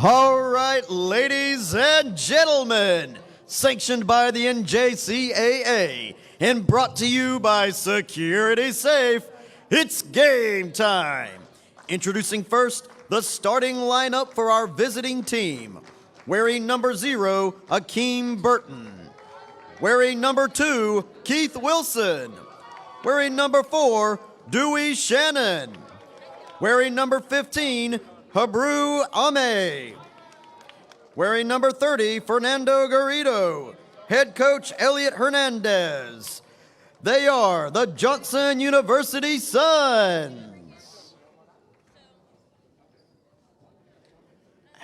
All right, ladies and gentlemen, sanctioned by the NJCAA and brought to you by Security Safe, it's game time. Introducing first the starting lineup for our visiting team. Wearing number 0, Akeem Burton. Wearing number 2, Keith Wilson. Wearing number 4, Dewey Shannon. Wearing number 15, Habru Ame. Wearing number 30, Fernando Garrido. Head coach Elliot Hernandez. They are the Johnson University Suns.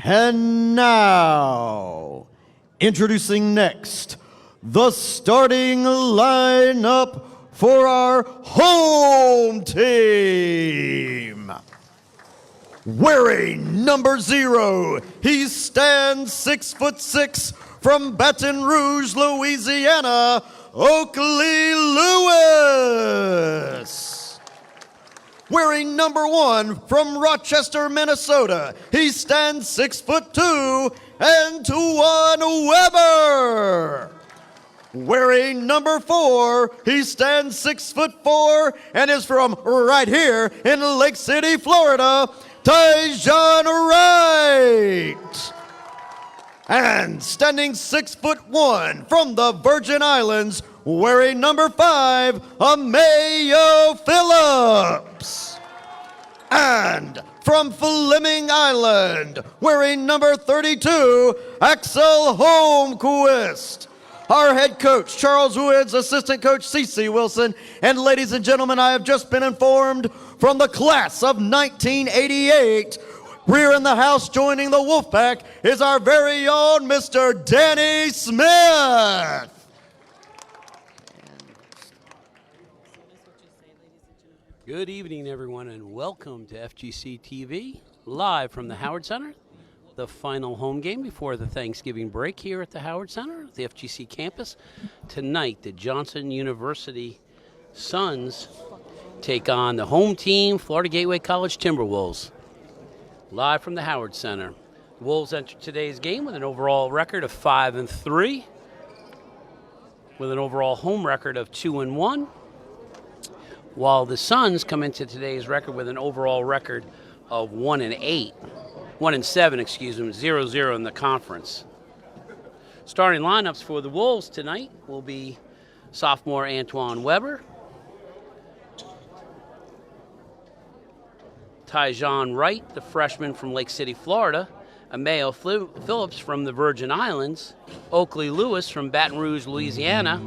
And now, introducing next, the starting lineup for our home team. Wearing number 0, he stands 6'6" from Baton Rouge, Louisiana, Oakley Lewis. Wearing number 1 from Rochester, Minnesota, he stands 6'2", Antoine Weber. Wearing number 4, he stands 6'4" and is from right here in Lake City, Florida, Tyjon Wright. And standing 6'1" from the Virgin Islands, wearing number 5, Amayo Phillips. And from Fleming Island, wearing number 32, Axel Holmquist. Our head coach, Charles Woods, assistant coach, Cece Wilson, and ladies and gentlemen, I have just been informed from the class of 1988, rear in the house joining the Wolfpack is our very own Mr. Danny Smith. Good evening, everyone, and welcome to FGC TV, live from the Howard Center. The final home game before the Thanksgiving break here at the Howard Center, the FGC campus. Tonight, the Johnson University Suns take on the home team, Florida Gateway College Timberwolves. Live from the Howard Center. The Wolves entered today's game with an overall record of 5-3, with an overall home record of 2-1, while the Suns come into today's record with an overall record of 1-7, 0-0 in the conference. Starting lineups for the Wolves tonight will be sophomore Antoine Weber, Tyjon Wright, the freshman from Lake City, Florida, Amayo Phillips from the Virgin Islands, Oakley Lewis from Baton Rouge, Louisiana,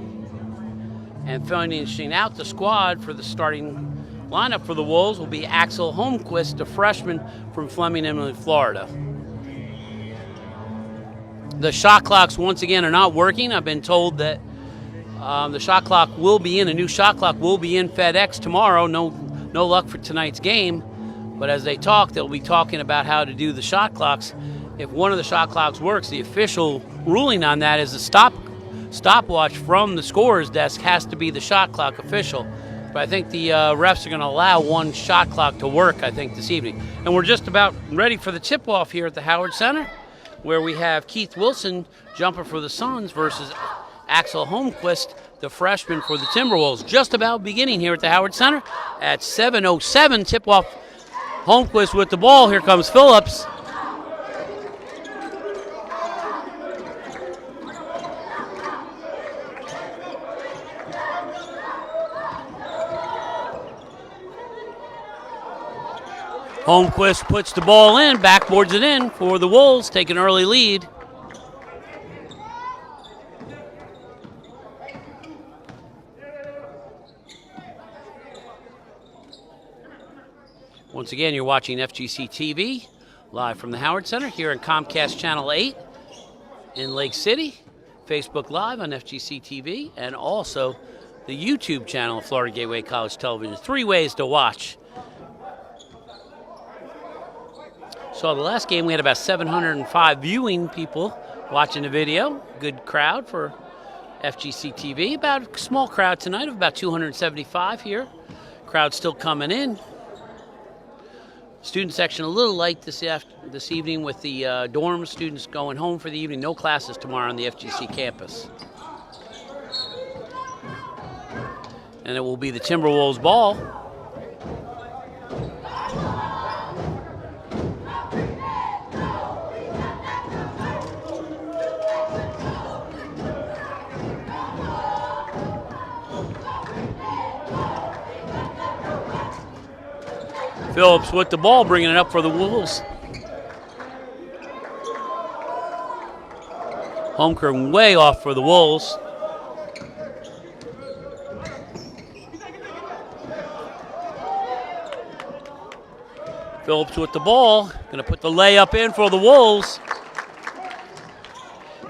and finishing out the squad for the starting lineup for the Wolves will be Axel Holmquist, a freshman from Fleming Inland, Florida. The shot clocks once again are not working. I've been told that the shot clock will be in, a new shot clock will be in FedEx tomorrow. No luck for tonight's game. But as they talk, they'll be talking about how to do the shot clocks. If one of the shot clocks works, the official ruling on that is the stopwatch from the scorer's desk has to be the shot clock official. But I think the refs are going to allow one shot clock to work, I think, this evening. And we're just about ready for the tip-off here at the Howard Center, where we have Keith Wilson, jumper for the Suns, versus Axel Holmquist, the freshman for the Timberwolves. Just about beginning here at the Howard Center at 7:07, tip-off. Holmquist with the ball. Here comes Phillips. Holmquist puts the ball in, backboards it in for the Wolves, take an early lead. Once again, you're watching FGC TV, live from the Howard Center here on Comcast Channel 8 in Lake City, Facebook Live on FGC TV, and also the YouTube channel of Florida Gateway College Television. 3 ways to watch. So the last game, we had about 705 viewing people watching the video. Good crowd for FGC TV. About a small crowd tonight of about 275 here. Crowd still coming in. Student section a little light this evening with the dorm students going home for the evening. No classes tomorrow on the FGC campus. And it will be the Timberwolves ball. Phillips with the ball, bringing it up for the Wolves. Holmgren way off for the Wolves. Phillips with the ball, going to put the layup in for the Wolves.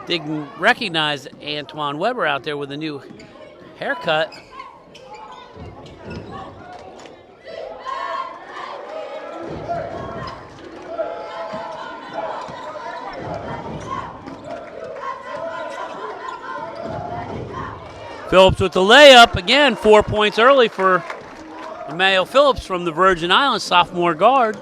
Didn't recognize Antoine Weber out there with a new haircut. Phillips with the layup, again 4 points early for Mayo Phillips from the Virgin Islands, sophomore guard.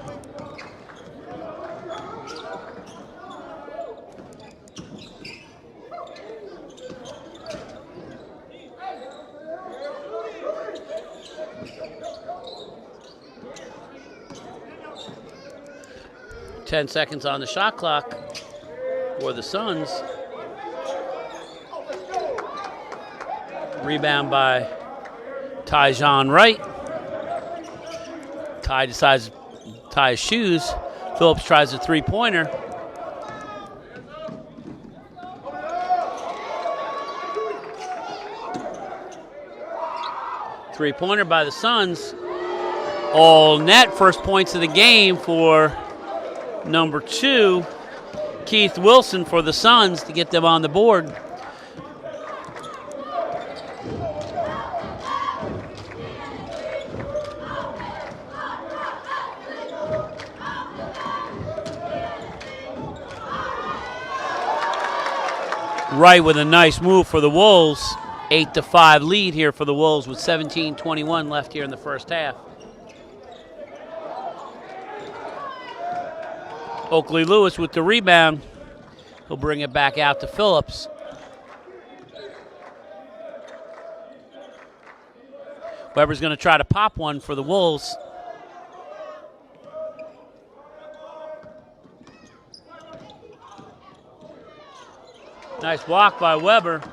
Ten seconds on the shot clock for the Suns. Rebound by Tyjon Wright. Ty decides to tie his shoes. Phillips tries a three-pointer. Three-pointer by the Suns. All net, first points of the game for number 2, Keith Wilson for the Suns to get them on the board. Wright with a nice move for the Wolves. 8-5 lead here for the Wolves with 17:21 left here in the first half. Oakley Lewis with the rebound. He'll bring it back out to Phillips. Weber's going to try to pop one for the Wolves. Nice block by Weber.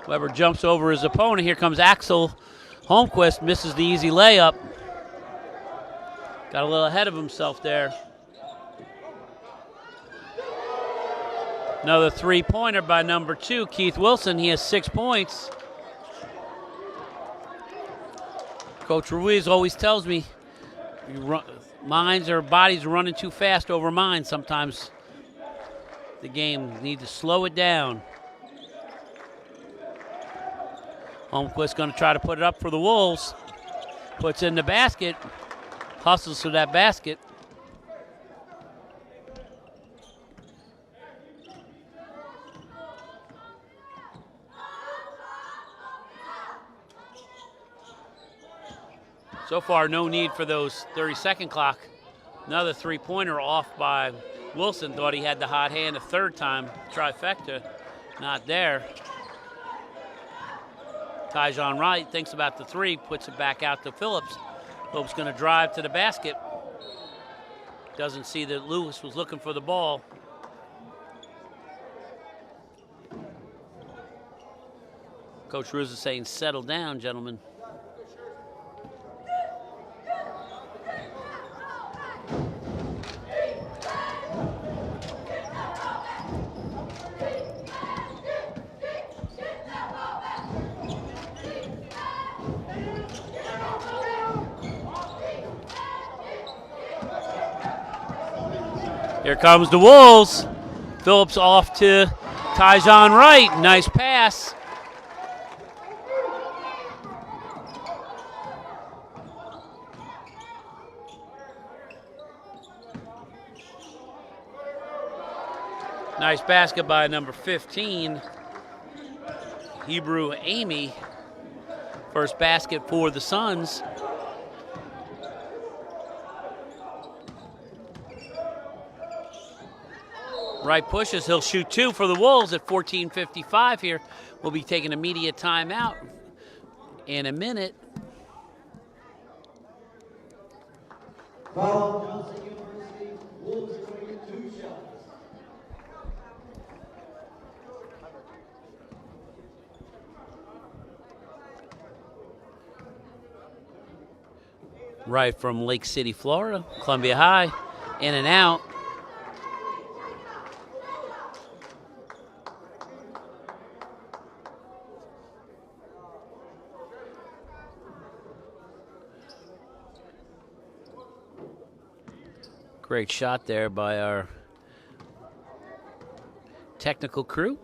Weber jumps over his opponent. Here comes Axel Holmquist, misses the easy layup. Got a little ahead of himself there. Another three-pointer by number 2, Keith Wilson. He has 6 points. Coach Ruiz always tells me, minds or bodies are running too fast over minds sometimes. The game needs to slow it down. Holmquist going to try to put it up for the Wolves. Puts in the basket. Hustles to that basket. So far, no need for those 30-second clock. Another three-pointer off by Wilson. Thought he had the hot hand a third time. Trifecta, not there. Tyjon Wright thinks about the three, puts it back out to Phillips. Phillips going to drive to the basket. Doesn't see that Lewis was looking for the ball. Coach Ruiz is saying, settle down, gentlemen. Here comes the Wolves. Phillips off to Tyjon Wright. Nice pass. Nice basket by number 15, Hebrew Amy. First basket for the Suns. Right pushes. He'll shoot 2 for the Wolves at 14:55 here. We'll be taking a media timeout in a minute. Foul, Johnson University. Wolves are going to get 2 shots. Right from Lake City, Florida, Columbia High, in and out. Great shot there by our technical crew.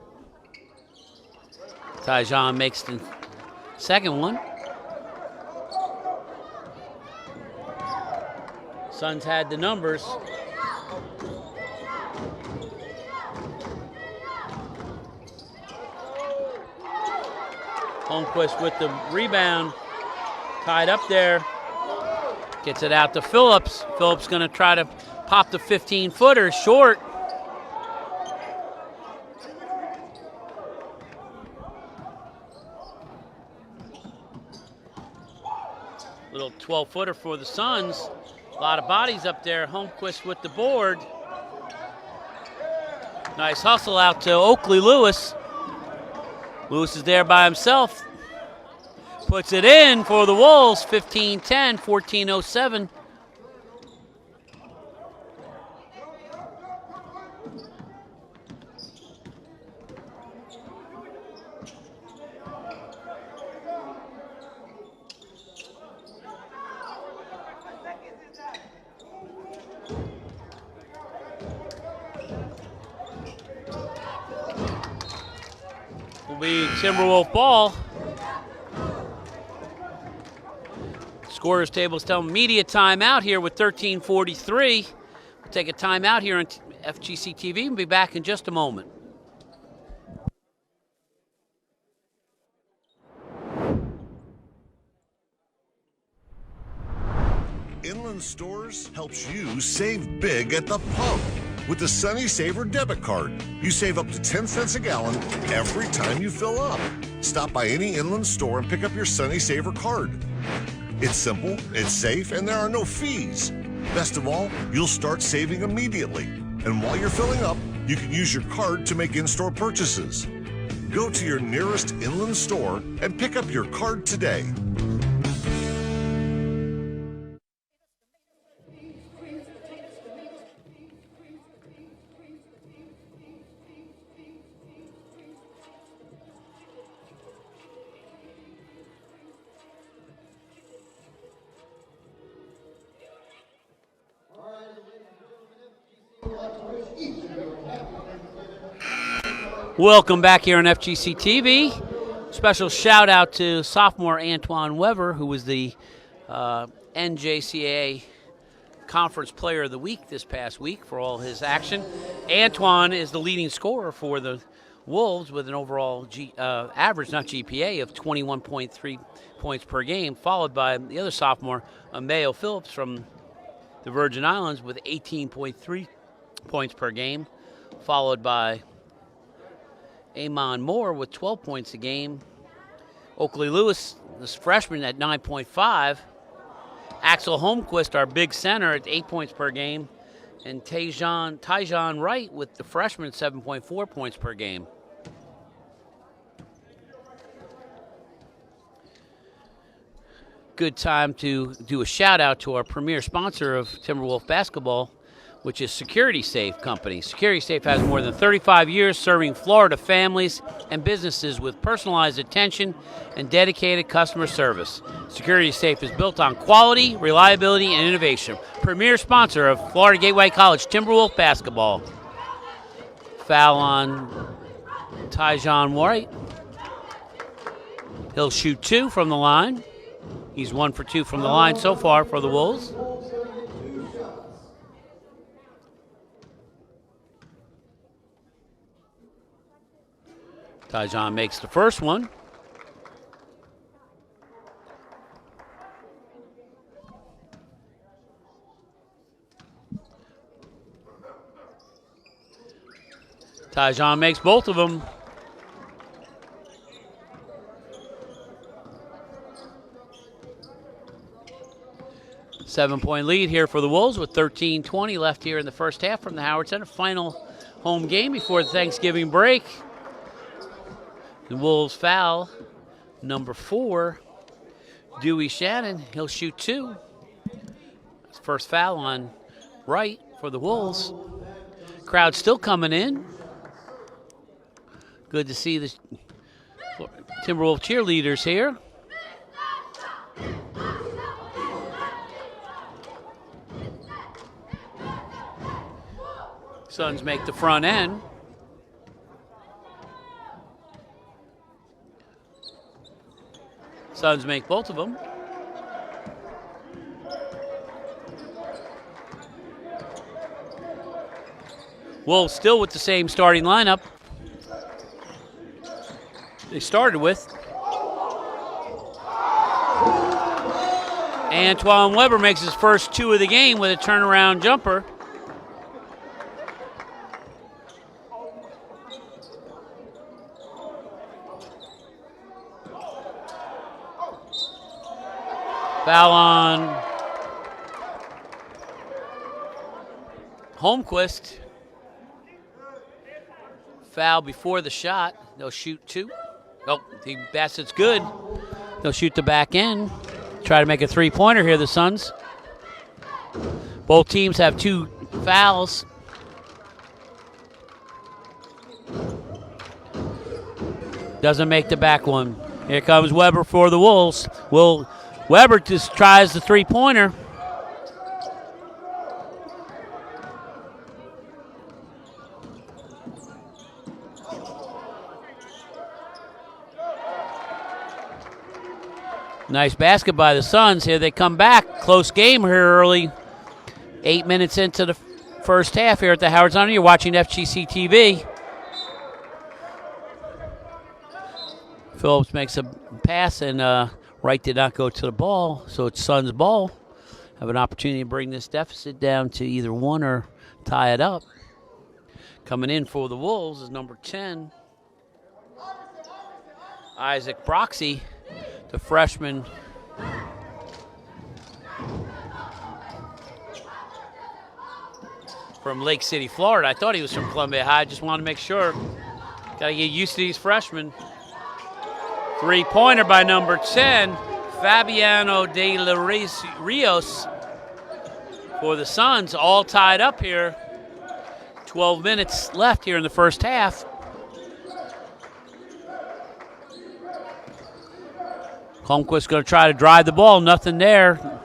Tyjon makes the second one. Suns had the numbers. Holmquist with the rebound, tied up there. Gets it out to Phillips. Phillips going to try to pop the 15-footer, short. Little 12-footer for the Suns. A lot of bodies up there. Holmquist with the board. Nice hustle out to Oakley Lewis. Lewis is there by himself. Puts it in for the Wolves. 15-10, 14:07. Will be Timberwolf ball. Scorers tables tell media timeout here with 13:43. We'll take a timeout here on FGC TV and be back in just a moment. Inland Stores helps you save big at the pump. With the Sunny Saver debit card, you save up to 10 cents a gallon every time you fill up. Stop by any Inland store and pick up your Sunny Saver card. It's simple, it's safe, and there are no fees. Best of all, you'll start saving immediately. And while you're filling up, you can use your card to make in-store purchases. Go to your nearest Inland store and pick up your card today. Welcome back here on FGC TV. Special shout out to sophomore Antoine Weber, who was the NJCAA Conference Player of the Week this past week for all his action. Antoine is the leading scorer for the Wolves with an overall average, not GPA, of 21.3 points per game, followed by the other sophomore, Mayo Phillips from the Virgin Islands with 18.3 points per game, followed by Amon Moore with 12 points a game. Oakley Lewis, this freshman, at 9.5. Axel Holmquist, our big center, at 8 points per game. And Tyjon Wright with the freshman at 7.4 points per game. Good time to do a shout out to our premier sponsor of Timberwolf basketball, which is Security Safe Company. Security Safe has more than 35 years serving Florida families and businesses with personalized attention and dedicated customer service. Security Safe is built on quality, reliability, and innovation. Premier sponsor of Florida Gateway College Timberwolf basketball. Foul on Tyjon Wright. He'll shoot 2 from the line. He's 1 for 2 from the line so far for the Wolves. Tyjon makes the first one. Tyjon makes both of them. Seven-point lead here for the Wolves with 13:20 left here in the first half from the Howard Center. Final home game before the Thanksgiving break. The Wolves foul number 4, Dewey Shannon. He'll shoot 2. His first foul on right for the Wolves. Crowd still coming in. Good to see the Timberwolf cheerleaders here. Suns make the front end. Suns make both of them. Wolves still with the same starting lineup they started with. Antoine Weber makes his first 2 of the game with a turnaround jumper. Foul on Holmquist. Foul before the shot. They'll shoot 2. Oh, the basket's good. They'll shoot the back end. Try to make a three-pointer here, the Suns. Both teams have 2 fouls. Doesn't make the back one. Here comes Weber for the Wolves. Weber just tries the three-pointer. Nice basket by the Suns. Here they come back. Close game here early. 8 minutes into the first half here at the Howard Center. You're watching FGC TV. Phillips makes a pass, and Wright did not go to the ball, so it's Suns' ball. Have an opportunity to bring this deficit down to either 1 or tie it up. Coming in for the Wolves is number 10, Isaac Broxy, the freshman. From Lake City, Florida. I thought he was from Columbia High. Just wanted to make sure. Got to get used to these freshmen. Three-pointer by number 10, Fabiano de la Rios for the Suns. All tied up here. 12 minutes left here in the first half. Holmquist going to try to drive the ball. Nothing there.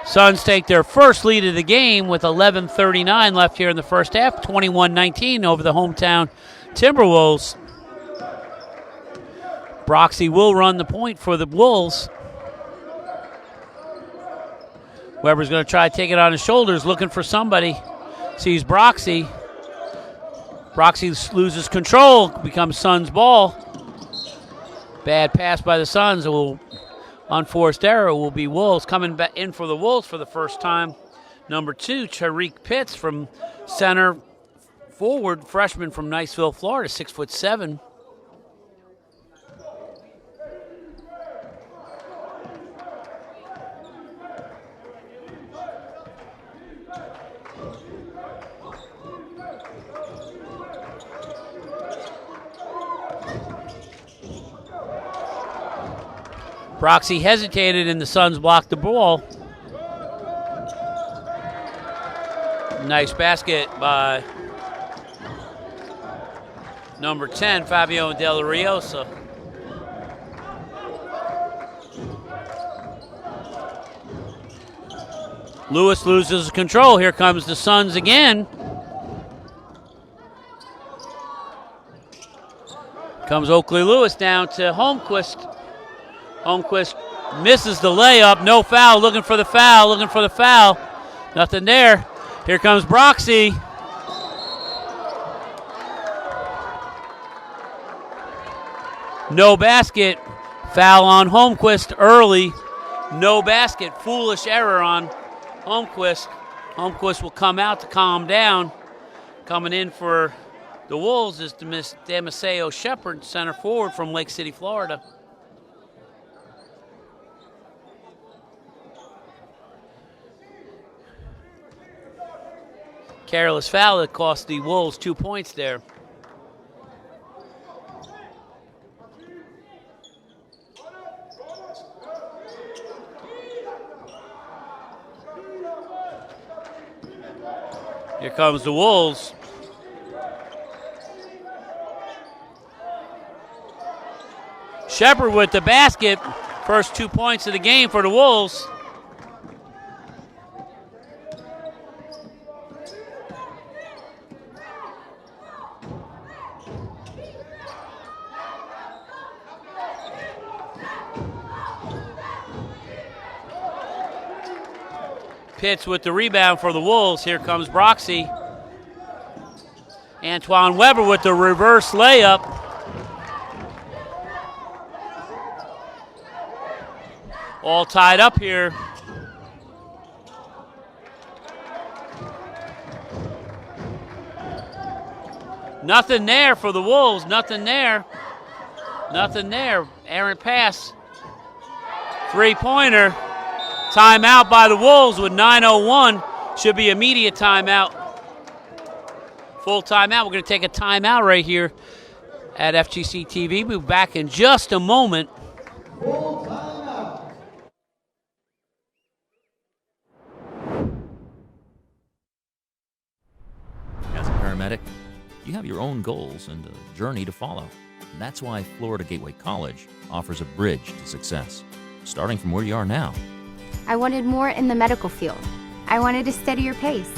Suns take their first lead of the game with 11:39 left here in the first half, 21-19 over the hometown Timberwolves. Broxy will run the point for the Wolves. Weber's going to try to take it on his shoulders, looking for somebody. Sees Broxy. Broxy loses control, becomes Suns' ball. Bad pass by the Suns. Unforced error will be Wolves. Coming back in for the Wolves for the first time, number 2, Tariq Pitts from center forward, freshman from Niceville, Florida, 6'7". Broxy hesitated and the Suns blocked the ball. Nice basket by number 10, Fabio De La Riosa. Lewis loses control. Here comes the Suns again. Comes Oakley Lewis down to Holmquist. Holmquist misses the layup. No foul. Looking for the foul. Nothing there. Here comes Broxy. No basket. Foul on Holmquist early. No basket. Foolish error on Holmquist. Holmquist will come out to calm down. Coming in for the Wolves is Damaseo Shepard, center forward from Lake City, Florida. Careless foul that cost the Wolves 2 points there. Here comes the Wolves. Shepard with the basket. First 2 points of the game for the Wolves. Pitts with the rebound for the Wolves. Here comes Broxy. Antoine Weber with the reverse layup. All tied up here. Nothing there for the Wolves. Nothing there. Nothing there. Errant pass. Three-pointer. Timeout by the Wolves with 9:01. Should be immediate timeout. Full timeout. We're going to take a timeout right here at FGC TV. We'll be back in just a moment. Full timeout. As a paramedic, you have your own goals and a journey to follow. And that's why Florida Gateway College offers a bridge to success, starting from where you are now. I wanted more in the medical field. I wanted a steadier pace.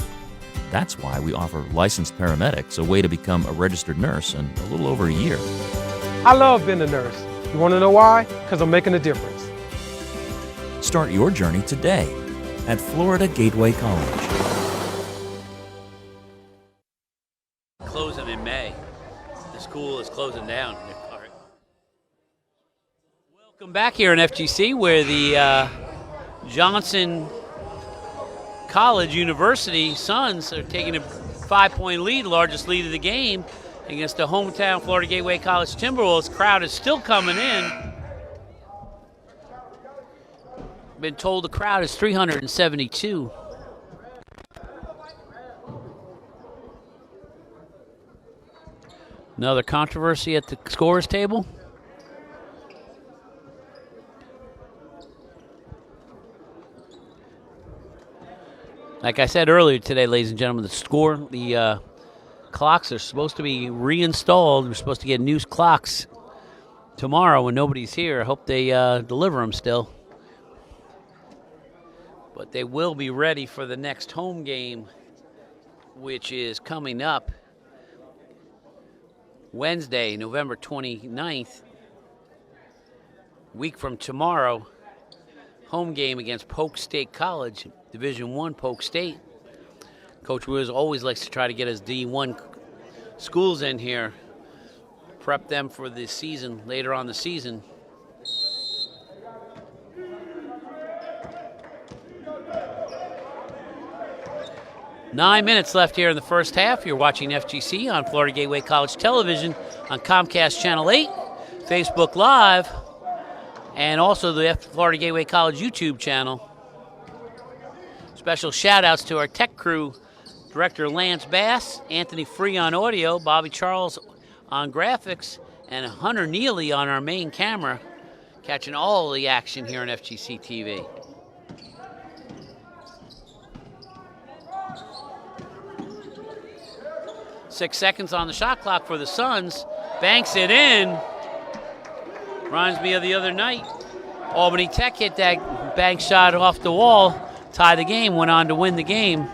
That's why we offer licensed paramedics a way to become a registered nurse in a little over a year. I love being a nurse. You want to know why? Because I'm making a difference. Start your journey today at Florida Gateway College. Closing in May. The school is closing down. All right. Welcome back here in FGC, where the Johnson College University Suns are taking a 5-point lead, largest lead of the game, against the hometown Florida Gateway College Timberwolves. Crowd is still coming in. Been told the crowd is 372. Another controversy at the scorers table. Like I said earlier today, ladies and gentlemen, the clocks are supposed to be reinstalled. We're supposed to get new clocks tomorrow when nobody's here. I hope they deliver them still. But they will be ready for the next home game, which is coming up Wednesday, November 29th, week from tomorrow. Home game against Polk State College, Division I Polk State. Coach Wiz always likes to try to get his D1 schools in here, prep them for the season, later on the season. Nine minutes left here in the first half. You're watching FGC on Florida Gateway College Television on Comcast Channel 8, Facebook Live, and also the Florida Gateway College YouTube channel. Special shout-outs to our tech crew, Director Lance Bass, Anthony Free on audio, Bobby Charles on graphics, and Hunter Neely on our main camera, catching all the action here on FGC TV. Six seconds on the shot clock for the Suns. Banks it in. Reminds me of the other night. Albany Tech hit that bank shot off the wall, tie the game, went on to win the game.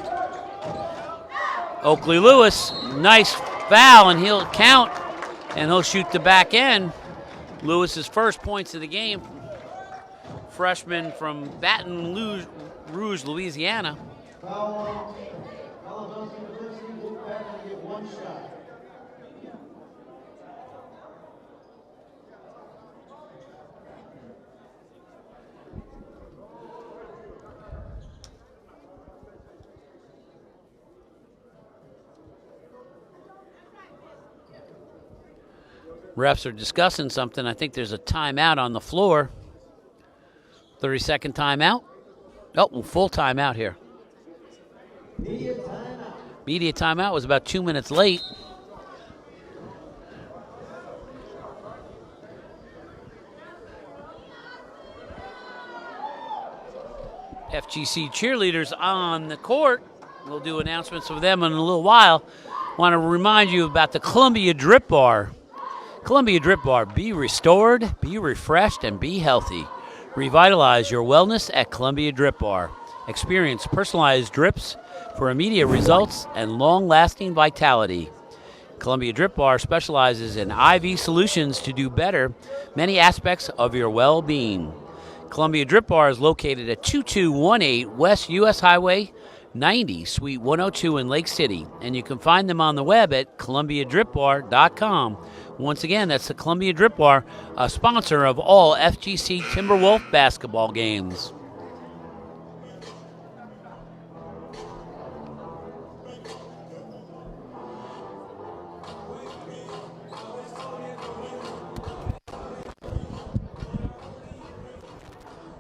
Oakley Lewis, nice foul, and he'll count, and he'll shoot the back end. Lewis's first points of the game. Freshman from Baton Rouge, Louisiana. Refs are discussing something. I think there's a timeout on the floor. 30-second timeout. Oh, full timeout here. Media timeout was about 2 minutes late. FGC cheerleaders on the court. We'll do announcements of them in a little while. Want to remind you about the Columbia Drip Bar. Columbia Drip Bar. Be restored, be refreshed, and be healthy. Revitalize your wellness at Columbia Drip Bar. Experience personalized drips for immediate results and long-lasting vitality. Columbia Drip Bar specializes in IV solutions to do better many aspects of your well-being. Columbia Drip Bar is located at 2218 West U.S. Highway 90, Suite 102 in Lake City, and you can find them on the web at columbiadripbar.com. Once again, that's the Columbia Drip Bar, a sponsor of all FGC Timberwolf basketball games.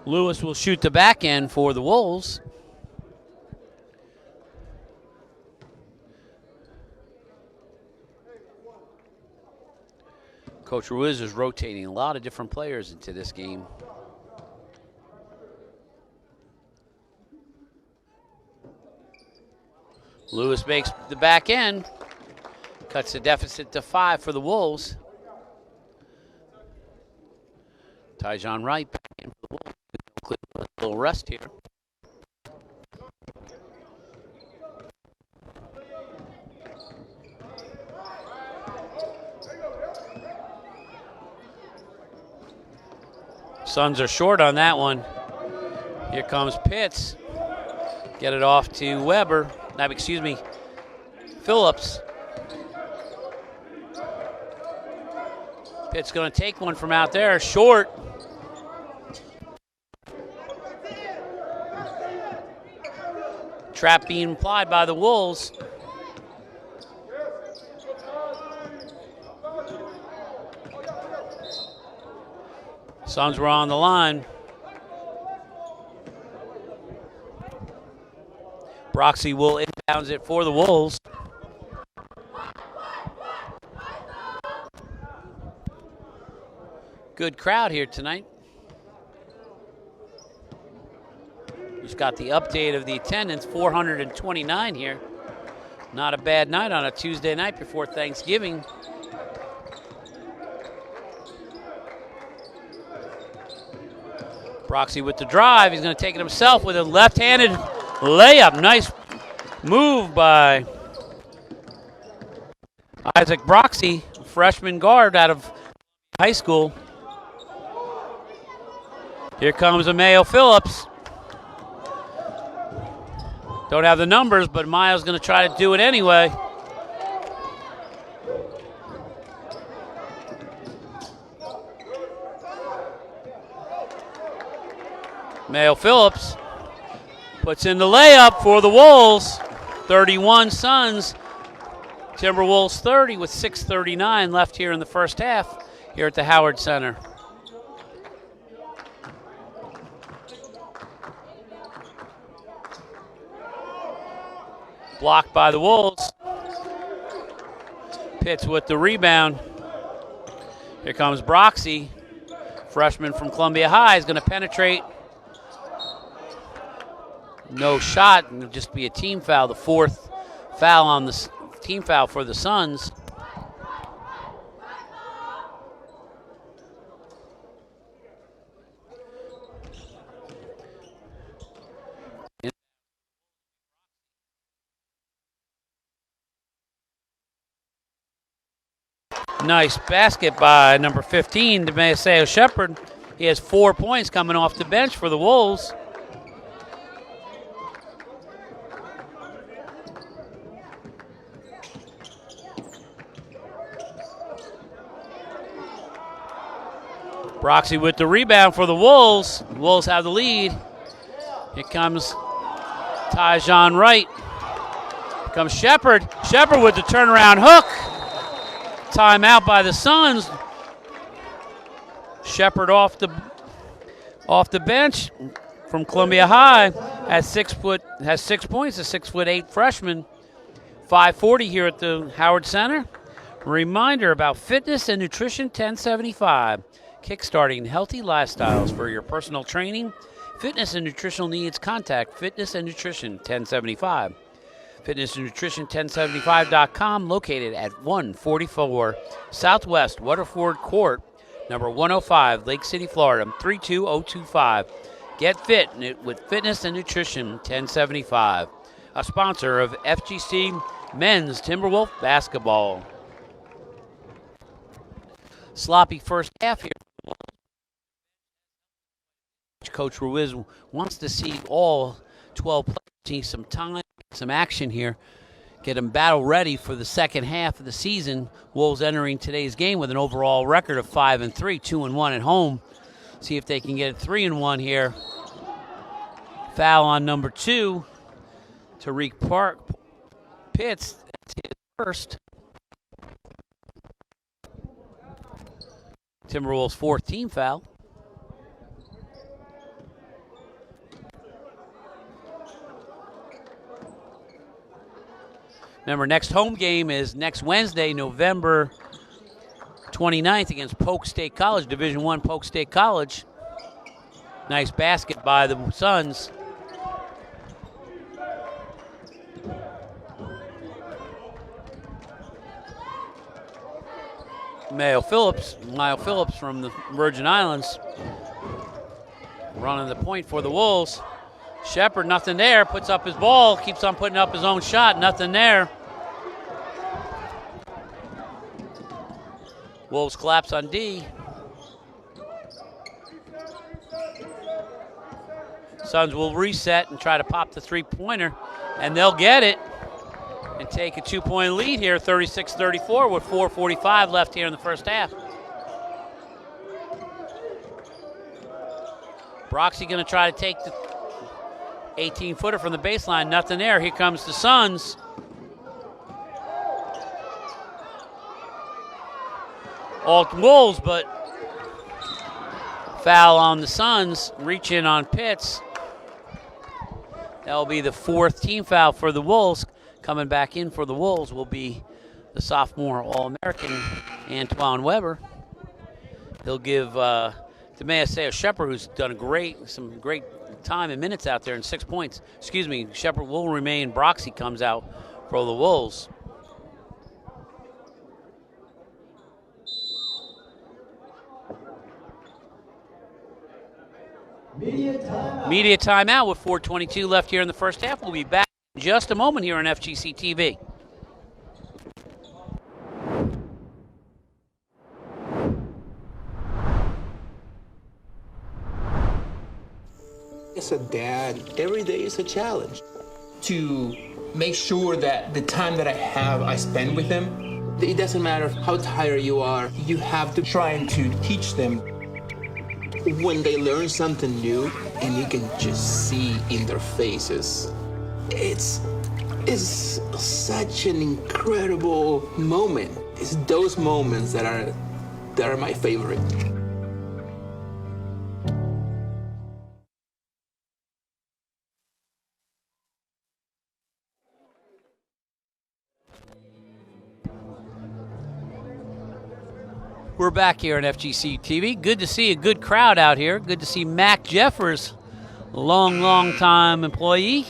Lewis will shoot the back end for the Wolves. Coach Ruiz is rotating a lot of different players into this game. Lewis makes the back end, cuts the deficit to 5 for the Wolves. Tyjon Wright back in for the Wolves. A little rest here. Suns are short on that one. Here comes Pitts. Get it off to Weber. Phillips. Pitts going to take one from out there. Short. Trap being applied by the Wolves. Suns were on the line. Broxy will inbounds it for the Wolves. Good crowd here tonight. Just got the update of the attendance, 429 here. Not a bad night on a Tuesday night before Thanksgiving. Broxy with the drive. He's going to take it himself with a left-handed layup. Nice move by Isaac Broxy, freshman guard out of high school. Here comes Ameo Phillips. Don't have the numbers, but Mayo's going to try to do it anyway. Mayo Phillips puts in the layup for the Wolves. 31 Suns. Timberwolves 30 with 6:39 left here in the first half here at the Howard Center. Blocked by the Wolves. Pitts with the rebound. Here comes Broxy. Freshman from Columbia High is going to penetrate. No shot, and it'll just be a team foul. The fourth foul on the team foul for the Suns. Nice basket by number 15, Demaseo Shepard. He has 4 points coming off the bench for the Wolves. Broxy with the rebound for the Wolves. The Wolves have the lead. Here comes Tyjon Wright. Here comes Shepard. Shepard with the turnaround hook. Timeout by the Suns. Shepard off the bench from Columbia High has 6 points, a 6'8" freshman. 5:40 here at the Howard Center. Reminder about Fitness and Nutrition 1075. Kickstarting healthy lifestyles for your personal training, fitness and nutritional needs. Contact Fitness and Nutrition 1075. Fitness and Nutrition 1075.com, located at 144 Southwest Waterford Court, number 105, Lake City, Florida, 32025. Get fit with Fitness and Nutrition 1075, a sponsor of FGC Men's Timberwolf Basketball. Sloppy first half here. Coach Ruiz wants to see all 12 players see some time, some action here, get them battle ready for the second half of the season. Wolves entering today's game with an overall record of 5-3, 2-1 at home. See if they can get 3-1 here. Foul on number 2. Tariq Pitts, that's his first. Timberwolves' 4th team foul. Remember, next home game is next Wednesday, November 29th against Polk State College, Division I Polk State College. Nice basket by the Suns. Mayo Phillips from the Virgin Islands running the point for the Wolves. Shepard, nothing there, puts up his ball, keeps on putting up his own shot, nothing there. Wolves collapse on D. Suns will reset and try to pop the three-pointer, and they'll get it and take a 2-point lead here, 36-34 with 4:45 left here in the first half. Broxy going to try to take the 18-footer from the baseline, nothing there. Here comes the Suns. All Wolves, but foul on the Suns. Reach in on Pitts. That'll be the 4th team foul for the Wolves. Coming back in for the Wolves will be the sophomore All-American Antoine Weber. He'll give Demeaseo Shepard, who's done some great time and minutes out there, and 6 points. Excuse me, Shepard will remain. Broxy comes out for the Wolves. Media timeout with 4:22 left here in the first half. We'll be back in just a moment here on FGC TV. As a dad, every day is a challenge. To make sure that the time that I have, I spend with them. It doesn't matter how tired you are, you have to try to teach them. When they learn something new, and you can just see in their faces, it's such an incredible moment. It's those moments that are my favorite. We're back here on FGC TV. Good to see a good crowd out here. Good to see Mac Jeffers, a long time employee,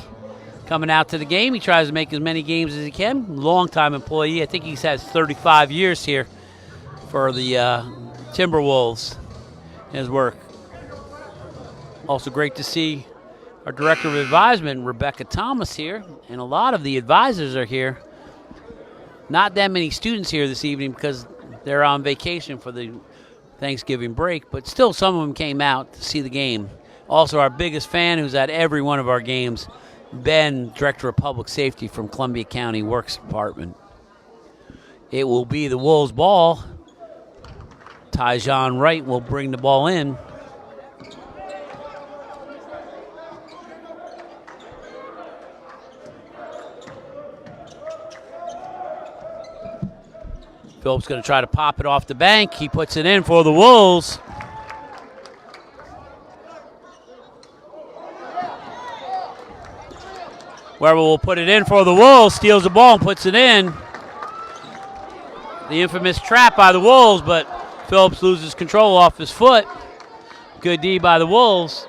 coming out to the game. He tries to make as many games as he can. Long-time employee. I think he has 35 years here for the Timberwolves in his work. Also great to see our Director of Advisement, Rebecca Thomas, here, and a lot of the advisors are here. Not that many students here this evening because they're on vacation for the Thanksgiving break, but still some of them came out to see the game. Also, our biggest fan who's at every one of our games, Ben, Director of Public Safety from Columbia County Works Department. It will be the Wolves ball. Tyjon Wright will bring the ball in. Phillips going to try to pop it off the bank. He puts it in for the Wolves. Weber will put it in for the Wolves, steals the ball and puts it in. The infamous trap by the Wolves, but Phillips loses control off his foot. Good D by the Wolves.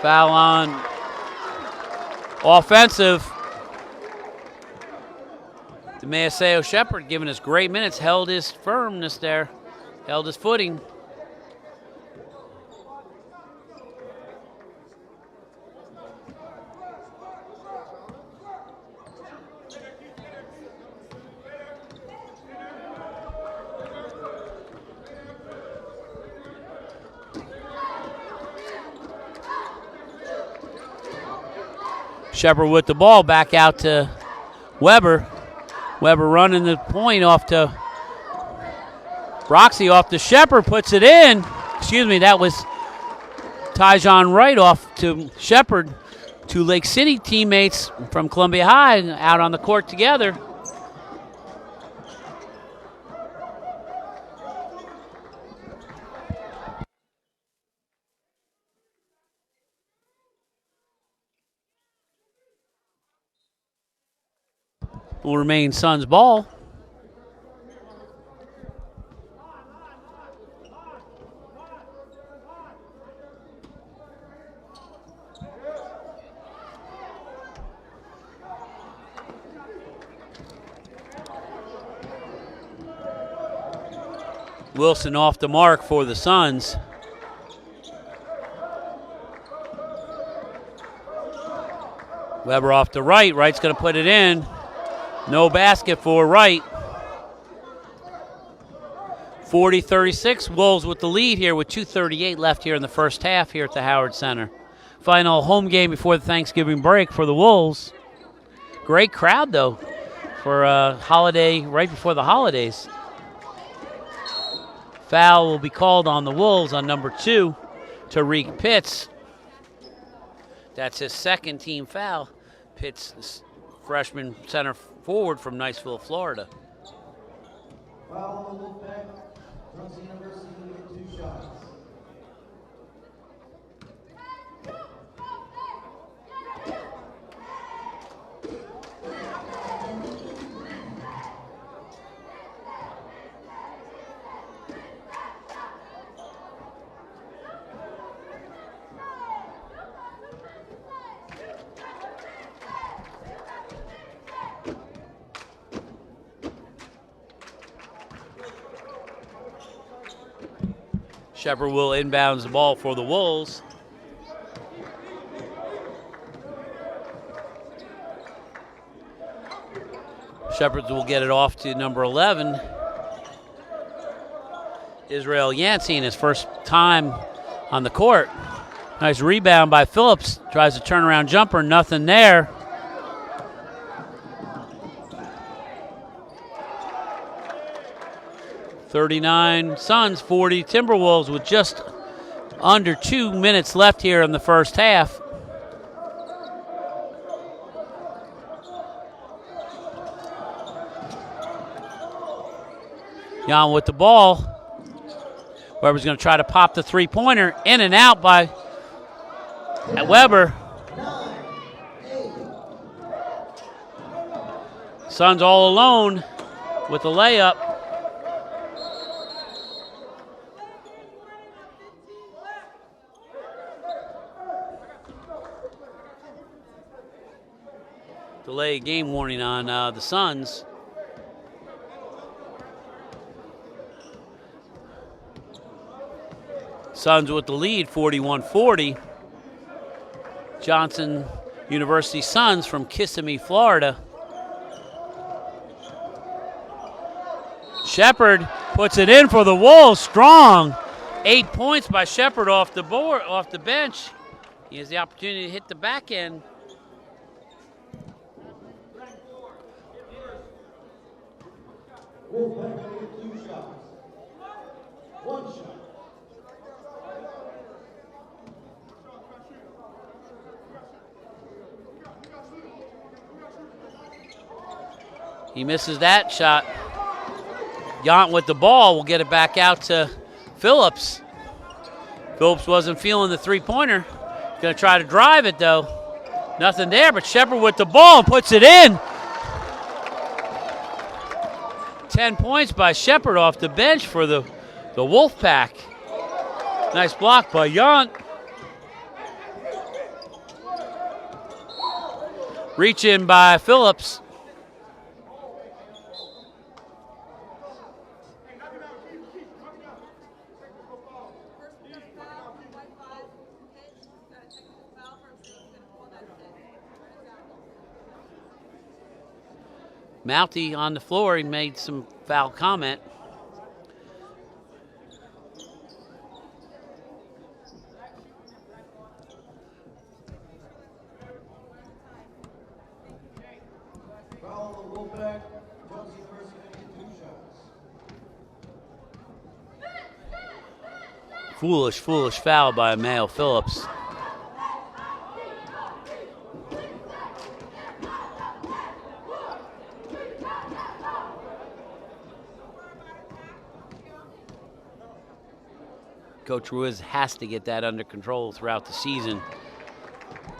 Foul on offensive. DeMaseo Shepard giving us great minutes, held his firmness there, held his footing. Shepard with the ball back out to Weber. Weber running the point off to Roxy, off to Shepard, puts it in. Excuse me, that was Tyjon Wright off to Shepard. Two Lake City teammates from Columbia High out on the court together. Will remain Suns ball. Wilson off the mark for the Suns. Weber off to Wright. Wright's going to put it in. No basket for Wright. 40-36, Wolves with the lead here with 2:38 left here in the first half here at the Howard Center. Final home game before the Thanksgiving break for the Wolves. Great crowd, though, for a holiday right before the holidays. Foul will be called on the Wolves on number 2, Tariq Pitts. That's his second team foul. Pitts, freshman center forward from Niceville, Florida. Foul on the Wolfpack. Tennessee University to get 2 shots. Shepard will inbounds the ball for the Wolves. Shepard will get it off to number 11, Israel Yancey, in his first time on the court. Nice rebound by Phillips. Tries a turnaround jumper, nothing there. .39 Suns, 40 Timberwolves with just under 2 minutes left here in the first half. Jan with the ball. Weber's going to try to pop the three-pointer. In and out by Weber. Suns all alone with the layup. Delay game warning on the Suns. Suns with the lead, 41-40. Johnson University Suns from Kissimmee, Florida. Shepard puts it in for the Wolves, strong. 8 points by Shepard off the board, off the bench. He has the opportunity to hit the back end. He misses that shot. Yount with the ball will get it back out to Phillips. Phillips wasn't feeling the three-pointer. Going to try to drive it, though. Nothing there, but Shepard with the ball and puts it in. 10 points by Shepard off the bench for the Wolfpack. Nice block by Yount. Reach in by Phillips. Mounty on the floor, he made some foul comment. Foolish foul by Mayo Phillips. Coach Ruiz has to get that under control throughout the season.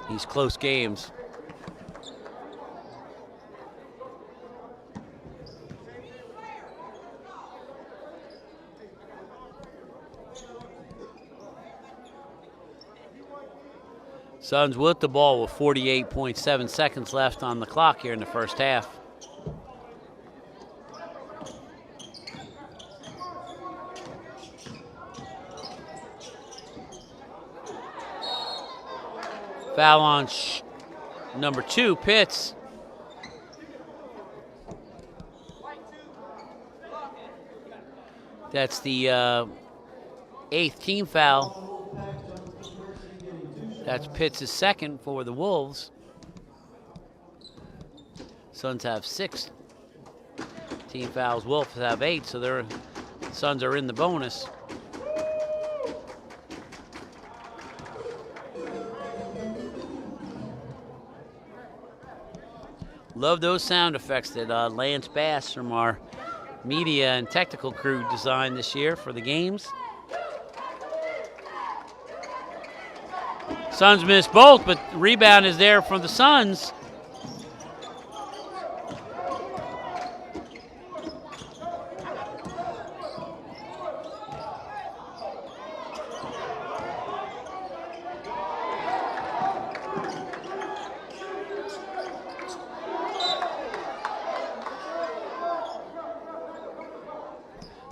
These close games. Suns with the ball with 48.7 seconds left on the clock here in the first half. Foul on number 2, Pitts. That's the 8th team foul. That's Pitts' second for the Wolves. Suns have 6 team fouls. Wolves have 8, so their Suns are in the bonus. Love those sound effects that Lance Bass from our media and technical crew designed this year for the games. Suns missed both, but the rebound is there from the Suns.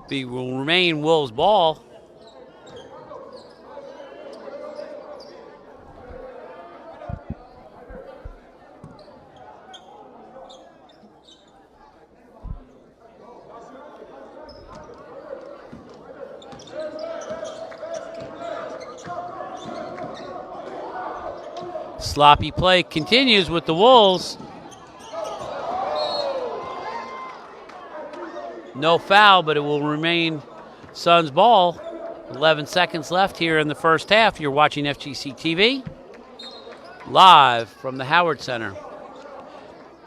It will remain Wolves' ball. Sloppy play continues with the Wolves. No foul, but it will remain Suns ball. 11 seconds left here in the first half. You're watching FGC TV live from the Howard Center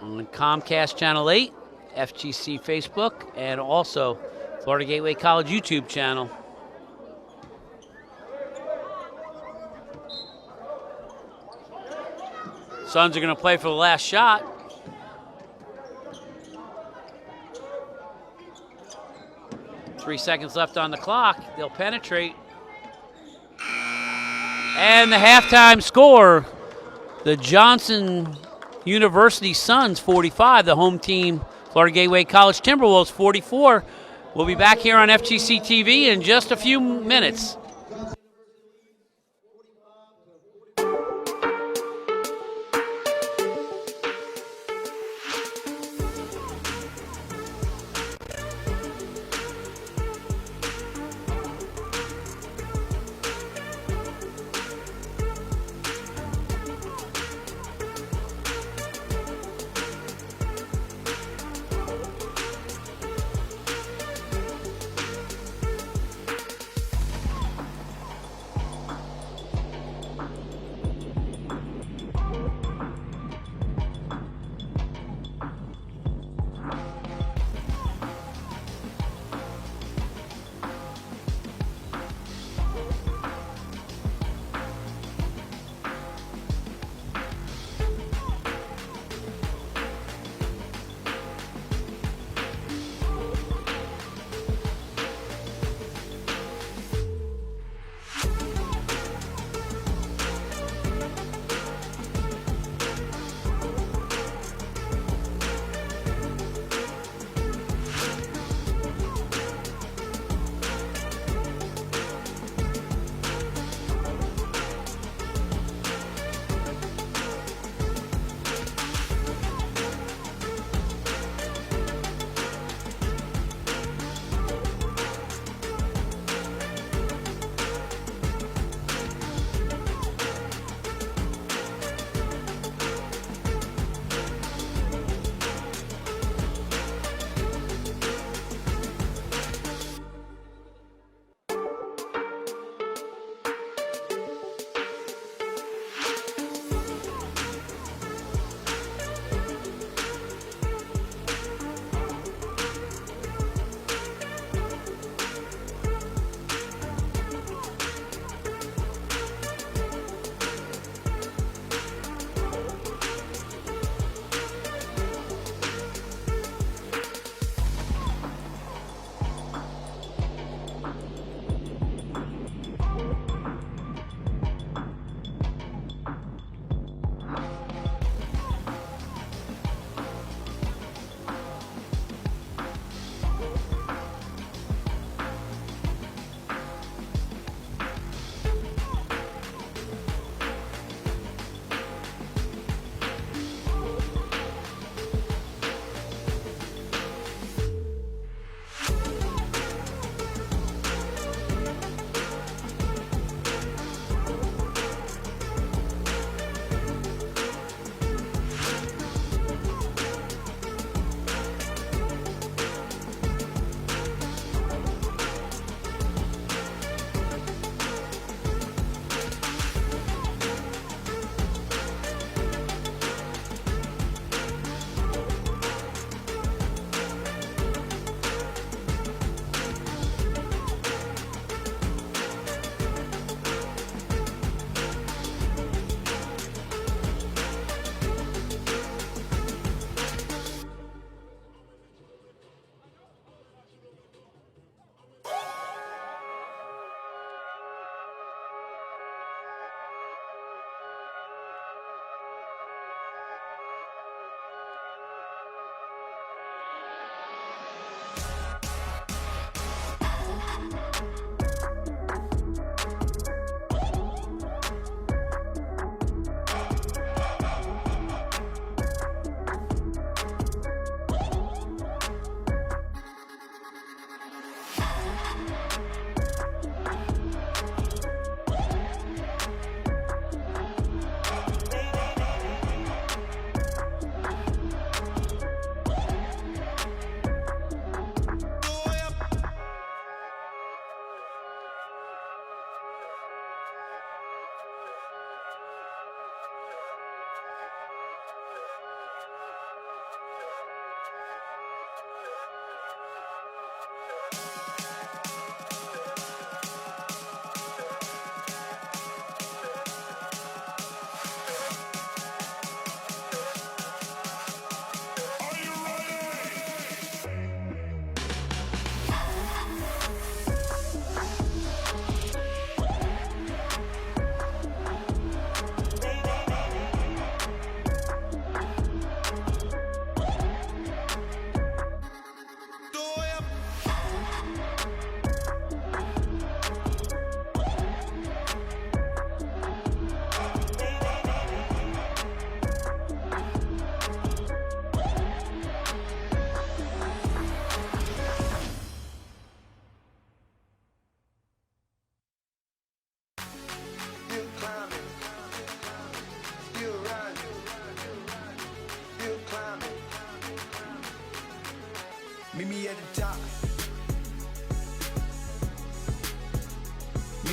on Comcast Channel 8, FGC Facebook, and also Florida Gateway College YouTube channel. Suns are going to play for the last shot. Three seconds left on the clock. They'll penetrate. And the halftime score, the Johnson University Suns 45, the home team, Florida Gateway College Timberwolves 44. We'll be back here on FGC TV in just a few minutes.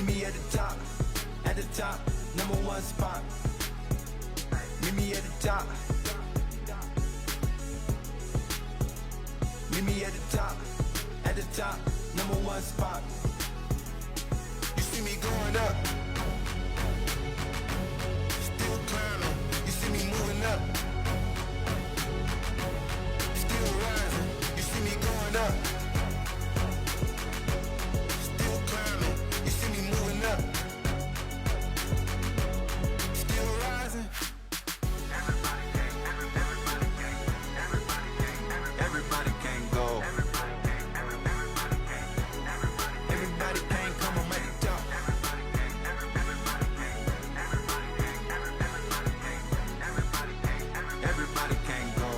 Meet me at the top, number one spot. Meet me at the top. Meet me at the top, number one spot. You see me going up, still climbing. You see me moving up, still rising. You see me going up, still climbing. You see me moving up, still rising. Everybody can't go. Everybody can't come and make it jump. Everybody can't go.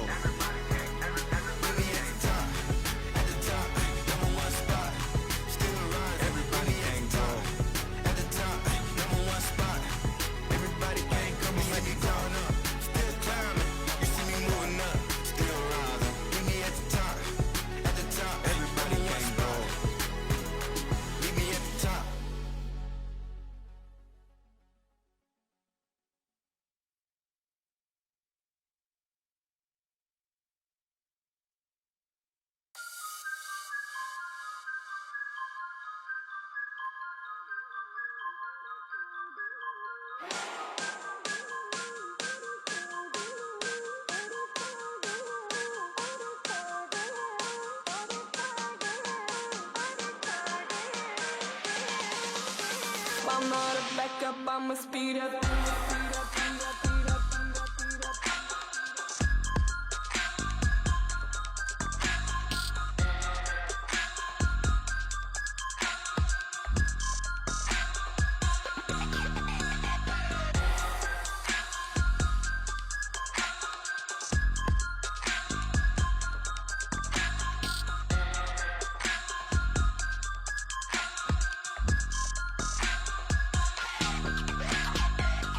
Meet me at the top, number one spot. Still rising. Everybody can't go. At the top, number one spot. Everybody can't come and make it going up. Still climbing. You see me moving up. Still rising. Meet me at the top, everybody can't go. Meet me at the top. I'm not a backup, I'ma speed up.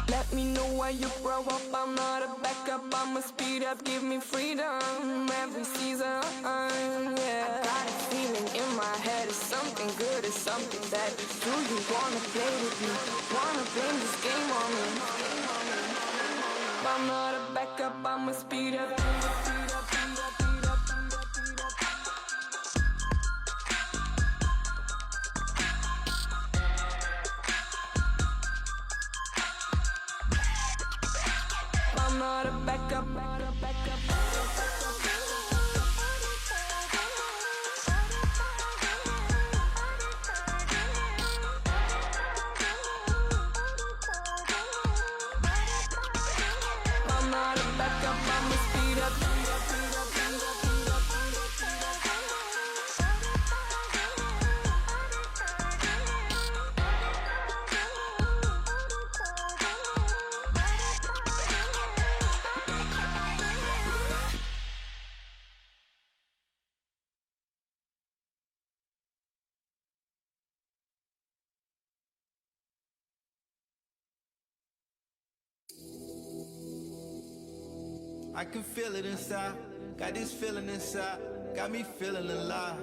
Let me know why you grow up. I'm not a backup, I'ma speed up. Give me freedom every season. Yeah, I got a feeling in my head. It's something good, it's something bad. Do you wanna play with me? Wanna blame this game on me? I'm not a backup, I'ma speed up. I'm not a backup. I'm not a backup, I'ma speed up. I can feel it inside. Got this feeling inside. Got me feeling alive.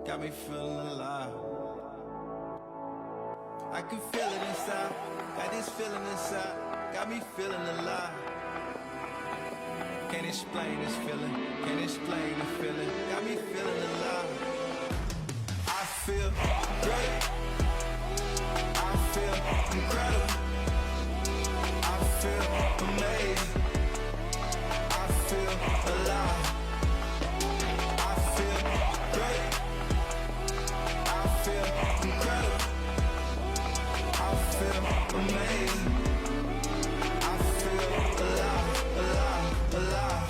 Got me feeling alive. I can feel it inside. Got this feeling inside. Got me feeling alive. Can't explain this feeling. Can't explain the feeling. Got me feeling alive. I feel great. I feel incredible. I feel amazing. I feel alive. I feel great. I feel incredible. I feel amazing. I feel alive, alive, alive.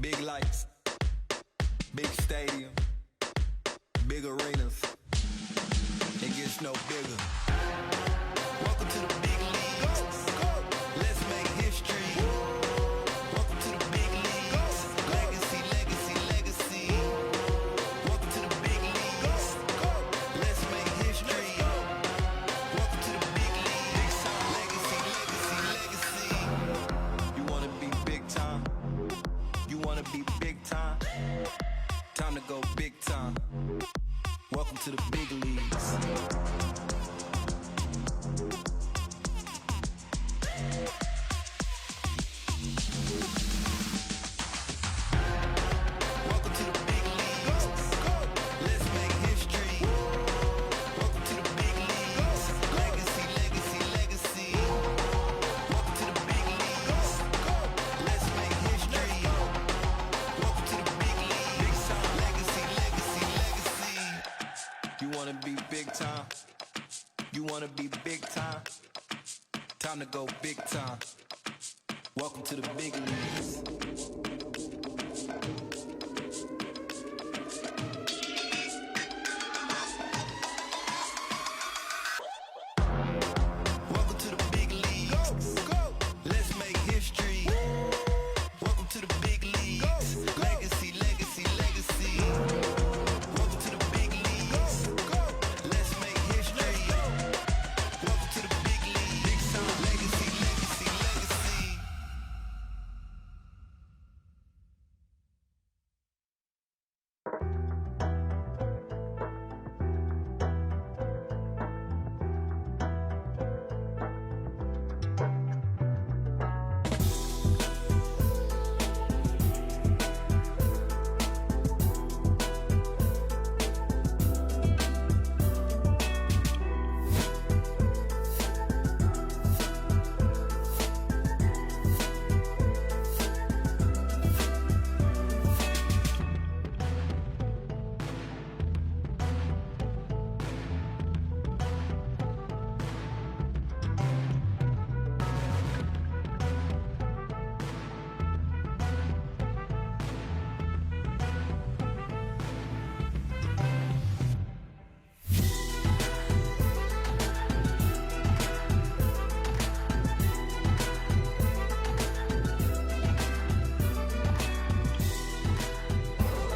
Big lights, big stadium, big arenas. It gets no bigger. Welcome to the big leagues. Let's make history. Welcome to the big leagues. Legacy, legacy, legacy. Welcome to the big leagues. Let's make history. Welcome to the big leagues. Legacy, legacy, legacy. You wanna be big time? You wanna be big time? Time to go big time. Welcome to the big leagues. Welcome to the big leagues. Let's make history. Welcome to the big leagues. Legacy, legacy, legacy. Welcome to the big leagues. Let's make history. Welcome to the big leagues. Legacy, legacy, legacy. You wanna be big time? You wanna be big time? Time to go big time. Welcome to the big leagues. Welcome to the big leagues. Let's make history. Welcome to the big leagues. Legacy, legacy, legacy. Welcome to the big leagues. Let's make history. Welcome to the big leagues. Legacy, legacy, legacy.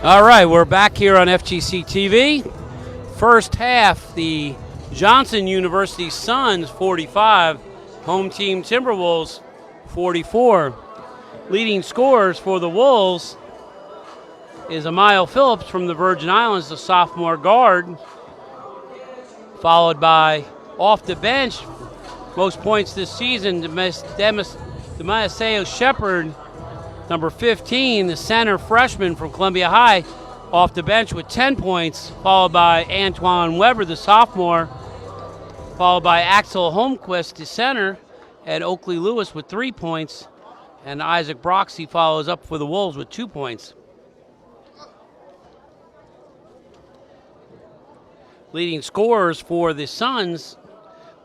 All right, we're back here on FGC TV. First half, the Johnson University Suns 45, home team Timberwolves 44. Leading scorers for the Wolves is Amile Phillips from the Virgin Islands, the sophomore guard, followed by off the bench, most points this season, Demaseo Shepard, number 15, the center freshman from Columbia High, off the bench with 10 points, followed by Antoine Weber, the sophomore, followed by Axel Holmquist, the center, and Oakley Lewis with 3 points, and Isaac Broxy follows up for the Wolves with 2 points. Leading scorers for the Suns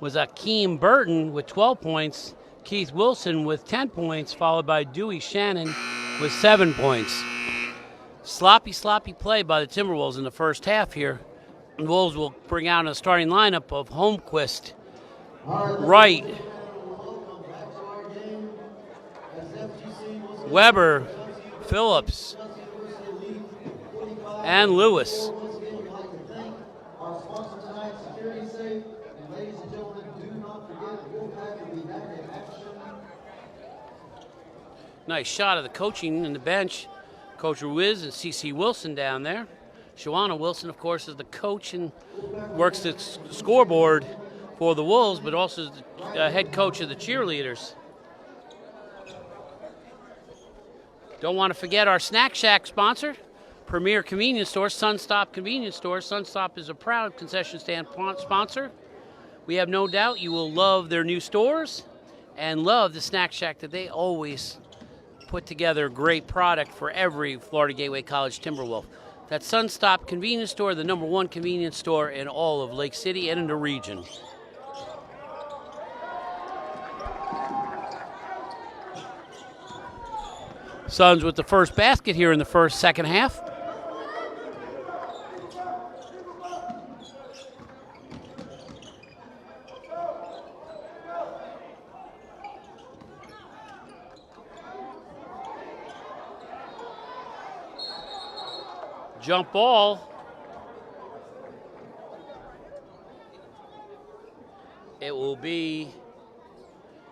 was Akeem Burton with 12 points, Keith Wilson with 10 points, followed by Dewey Shannon with 7 points. Sloppy play by the Timberwolves in the first half here. The Wolves will bring out a starting lineup of Holmquist, Wright, Weber, Phillips, and Lewis. Nice shot of the coaching in the bench. Coach Ruiz and C.C. Wilson down there. Shawana Wilson, of course, is the coach and works the scoreboard for the Wolves, but also is the head coach of the cheerleaders. Don't want to forget our Snack Shack sponsor, Premier Convenience Store, Sunstop Convenience Store. Sunstop is a proud concession stand sponsor. We have no doubt you will love their new stores and love the Snack Shack that they always put together a great product for every Florida Gateway College Timberwolf. That's Sunstop Convenience Store, the #1 convenience store in all of Lake City and in the region. Suns with the first basket here in the second half. Jump ball. It will be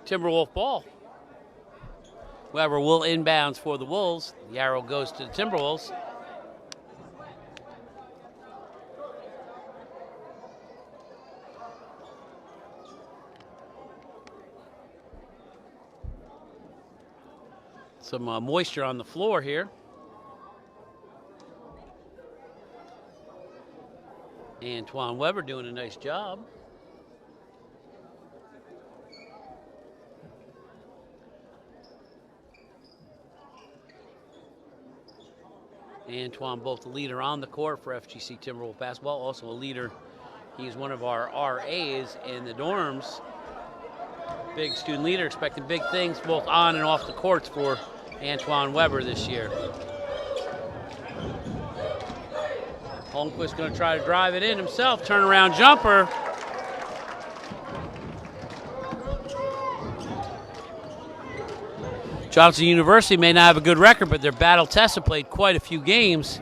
Timberwolf ball. Weber will inbounds for the Wolves. The arrow goes to the Timberwolves. Some moisture on the floor here. Antoine Weber doing a nice job. Antoine, both the leader on the court for FGC Timberwolf basketball, also a leader. He's one of our RAs in the dorms. Big student leader, expecting big things both on and off the courts for Antoine Weber this year. Holmquist going to try to drive it in himself. Turnaround jumper. Johnson University may not have a good record, but their battle tests have played quite a few games.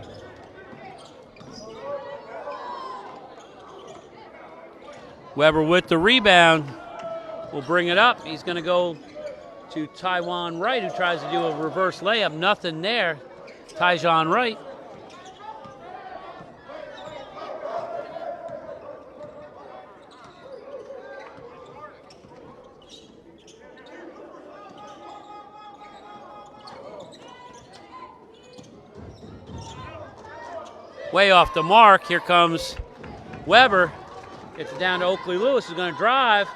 Weber with the rebound will bring it up. He's going to go to Tywan Wright, who tries to do a reverse layup. Nothing there. Tyjon Wright. Way off the mark. Here comes Weber. Gets it down to Oakley Lewis, who's going to drive.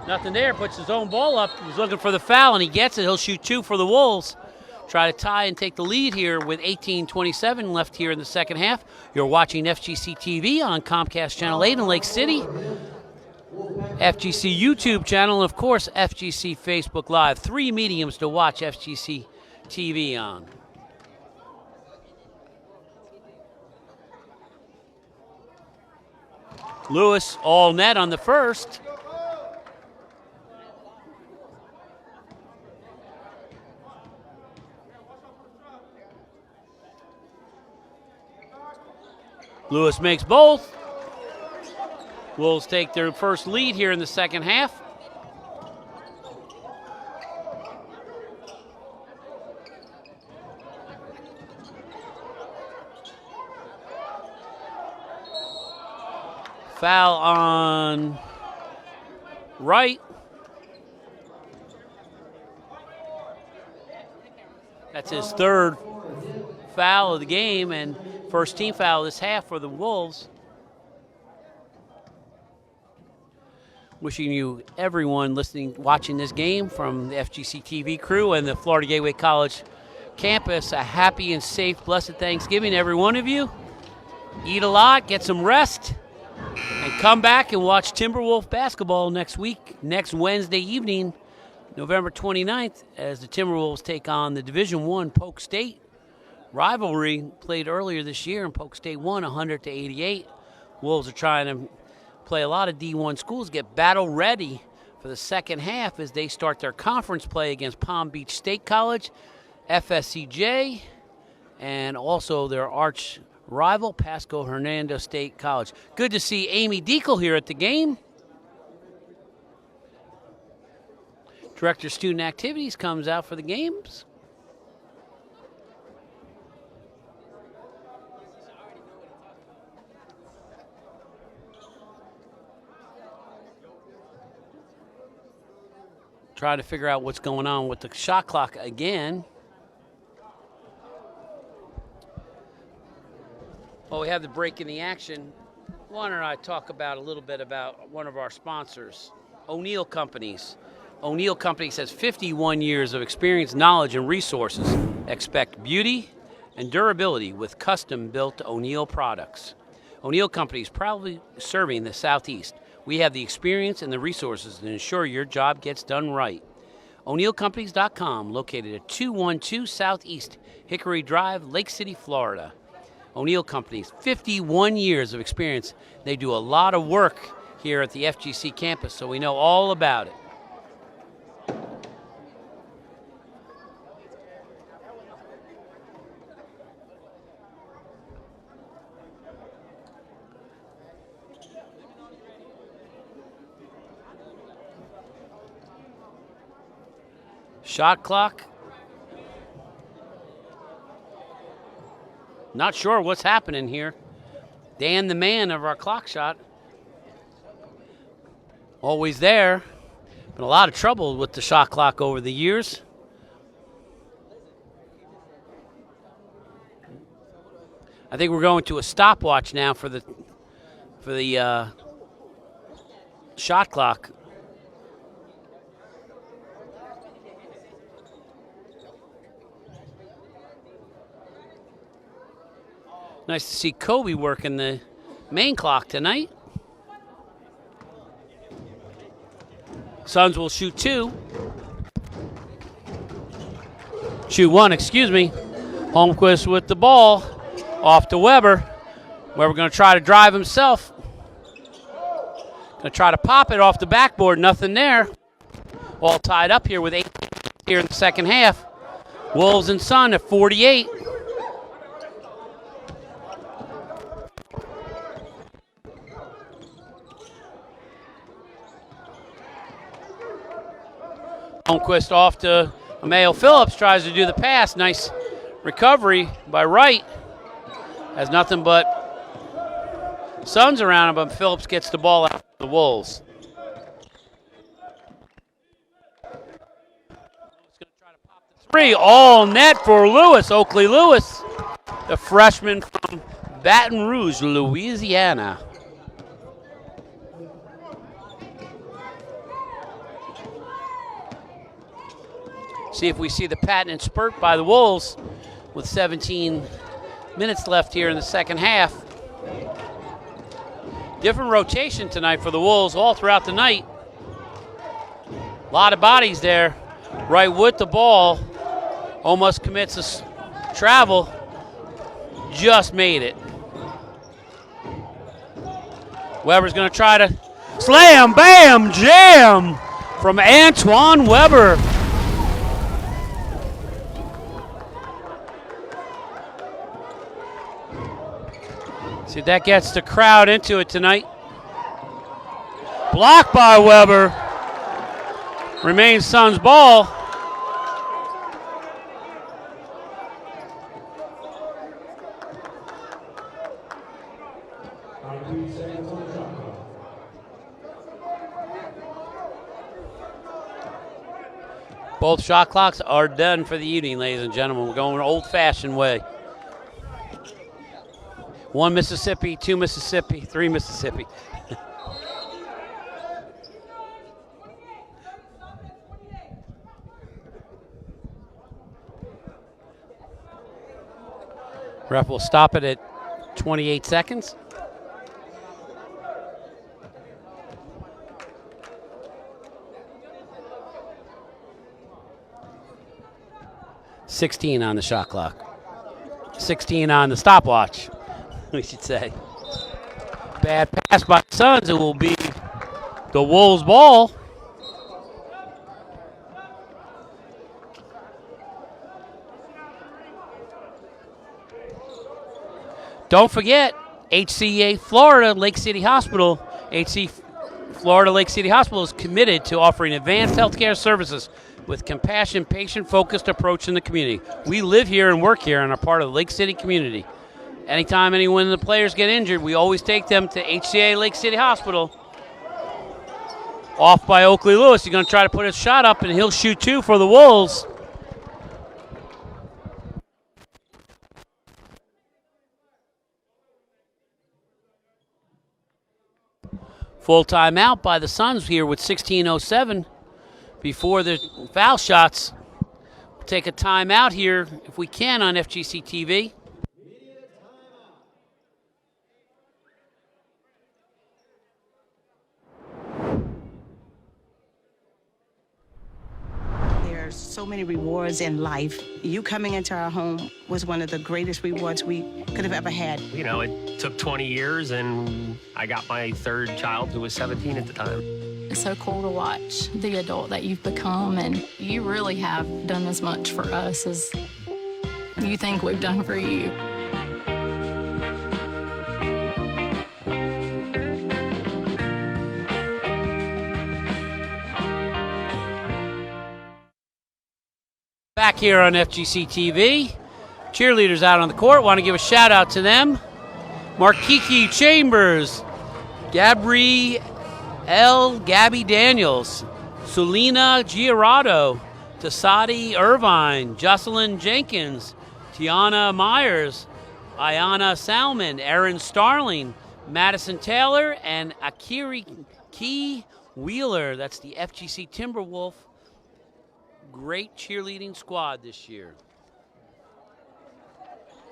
Nothing there. Puts his own ball up. He's looking for the foul, and he gets it. He'll shoot two for the Wolves. Try to tie and take the lead here with 18:27 left here in the second half. You're watching FGC TV on Comcast Channel 8 in Lake City, FGC YouTube channel, and, of course, FGC Facebook Live. 3 mediums to watch FGC TV on. Lewis all net on the first. Lewis makes both. Wolves take their first lead here in the second half. Foul on Wright. That's his third foul of the game and first team foul this half for the Wolves. Wishing you, everyone listening, watching this game from the FGC TV crew and the Florida Gateway College campus, a happy and safe, blessed Thanksgiving, every one of you. Eat a lot, get some rest, and come back and watch Timberwolf basketball next week, next Wednesday evening, November 29th, as the Timberwolves take on the Division I Polk State. Rivalry played earlier this year, and Polk State won 100-88. Wolves are trying to play a lot of D1 schools, get battle ready for the second half as they start their conference play against Palm Beach State College, FSCJ, and also their arch rival, Pasco Hernando State College. Good to see Amy Deacle here at the game. Director of Student Activities comes out for the games. Try to figure out what's going on with the shot clock again. Well, we have the break in the action. Why don't I talk about a little bit about one of our sponsors, O'Neill Companies. O'Neill Companies has 51 years of experience, knowledge, and resources. Expect beauty and durability with custom-built O'Neill products. O'Neill Companies proudly serving the Southeast. We have the experience and the resources to ensure your job gets done right. O'NeillCompanies.com, located at 212 Southeast Hickory Drive, Lake City, Florida. O'Neill Companies, 51 years of experience. They do a lot of work here at the FGC campus, so we know all about it. Shot clock. Not sure what's happening here. Dan, the man of our clock shot, always there. Been a lot of trouble with the shot clock over the years. I think we're going to a stopwatch now for the shot clock. Nice to see Kobe working the main clock tonight. Suns will shoot two. Shoot one, excuse me. Holmquist with the ball. Off to Weber. Weber going to try to drive himself. Going to try to pop it off the backboard. Nothing there. All tied up here with 8 here in the second half. Wolves and Sun at 48. Holmquist off to Ameo Phillips, tries to do the pass. Nice recovery by Wright. Has nothing but Suns around him, but Phillips gets the ball out for the Wolves. Three, all net for Lewis, Oakley Lewis, the freshman from Baton Rouge, Louisiana. See if we see the patent spurt by the Wolves with 17 minutes left here in the second half. Different rotation tonight for the Wolves all throughout the night. A lot of bodies there. Right with the ball. Almost commits a travel. Just made it. Weber's going to try to slam, bam, jam from Antoine Weber. See if that gets the crowd into it tonight. Blocked by Weber. Remains Suns ball. Both shot clocks are done for the evening, ladies and gentlemen. We're going an old-fashioned way. 1 Mississippi, 2 Mississippi, 3 Mississippi. Ref will stop it at 28 seconds. $16 on the shot clock. 16 on the stopwatch, we should say. Bad pass by the Suns. It will be the Wolves' ball. Don't forget, HCA Florida Lake City Hospital. HC Florida Lake City Hospital is committed to offering advanced healthcare services with compassion, patient-focused approach in the community. We live here and work here and are part of the Lake City community. Anytime any one of the players get injured, we always take them to HCA Lake City Hospital. Off by Oakley Lewis. He's going to try to put his shot up, and he'll shoot two for the Wolves. Full timeout by the Suns here with 16:07 before the foul shots. We'll take a timeout here if we can on FGC TV. many rewards in life. You coming into our home was one of the greatest rewards we could have ever had. You know, it took 20 years, and I got my third child, who was 17 at the time. It's so cool to watch the adult that you've become, and you really have done as much for us as you think we've done for you. Back here on FGC TV, cheerleaders out on the court. Want to give a shout out to them. Markiki Chambers, Gabby Daniels, Sulina Giarado, Tasadi Irvine, Jocelyn Jenkins, Tiana Myers, Ayana Salmon, Aaron Starling, Madison Taylor, and Akiri Key Wheeler. That's the FGC Timberwolf. Great cheerleading squad this year.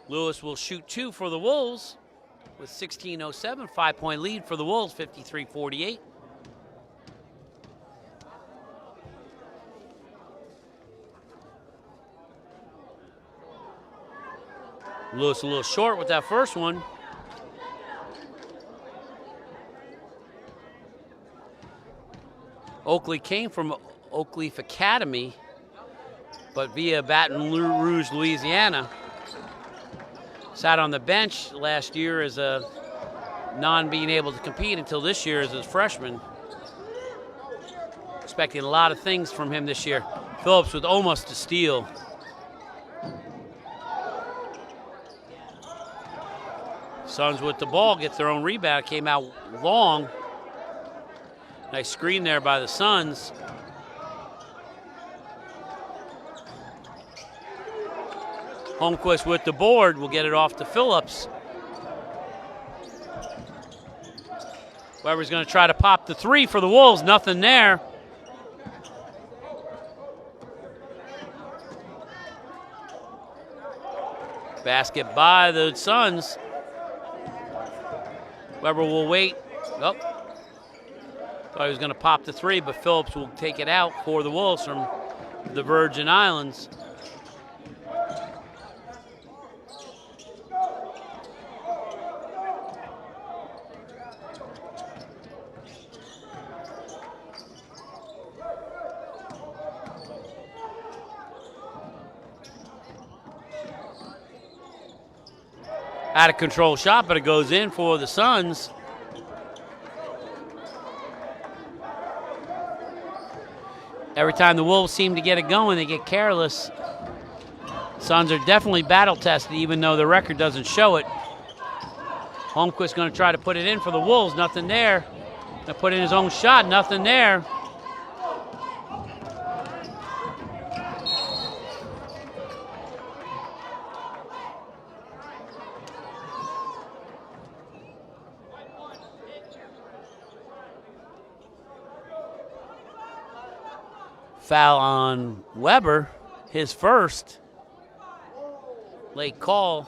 Lewis will shoot 2 for the Wolves with 16:07, 5-point lead for the Wolves, 53-48. Lewis a little short with that first one. Oakley came from Oakleaf Academy, but via Baton Rouge, Louisiana. Sat on the bench last year as a non-being able to compete until this year as a freshman. Expecting a lot of things from him this year. Phillips with almost a steal. Suns with the ball, gets their own rebound, came out long. Nice screen there by the Suns. Holmquist with the board will get it off to Phillips. Weber's going to try to pop the 3 for the Wolves. Nothing there. Basket by the Suns. Weber will wait. Oh. Thought he was going to pop the 3, but Phillips will take it out for the Wolves from the Virgin Islands. Out of control shot, but it goes in for the Suns. Every time the Wolves seem to get it going, they get careless. Suns are definitely battle tested, even though the record doesn't show it. Holmquist going to try to put it in for the Wolves. Nothing there. Going to put in his own shot. Nothing there. Foul on Weber, his first. Late call.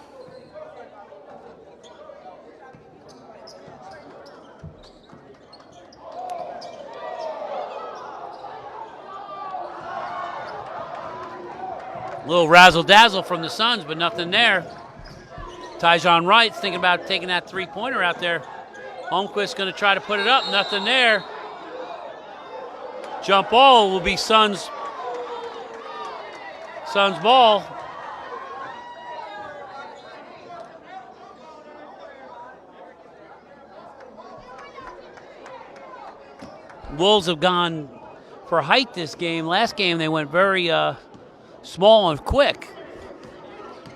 Little razzle-dazzle from the Suns, but nothing there. Tyjon Wright's thinking about taking that three-pointer out there. Holmquist's going to try to put it up. Nothing there. Jump ball will be Suns ball. Wolves have gone for height this game. Last game they went very small and quick.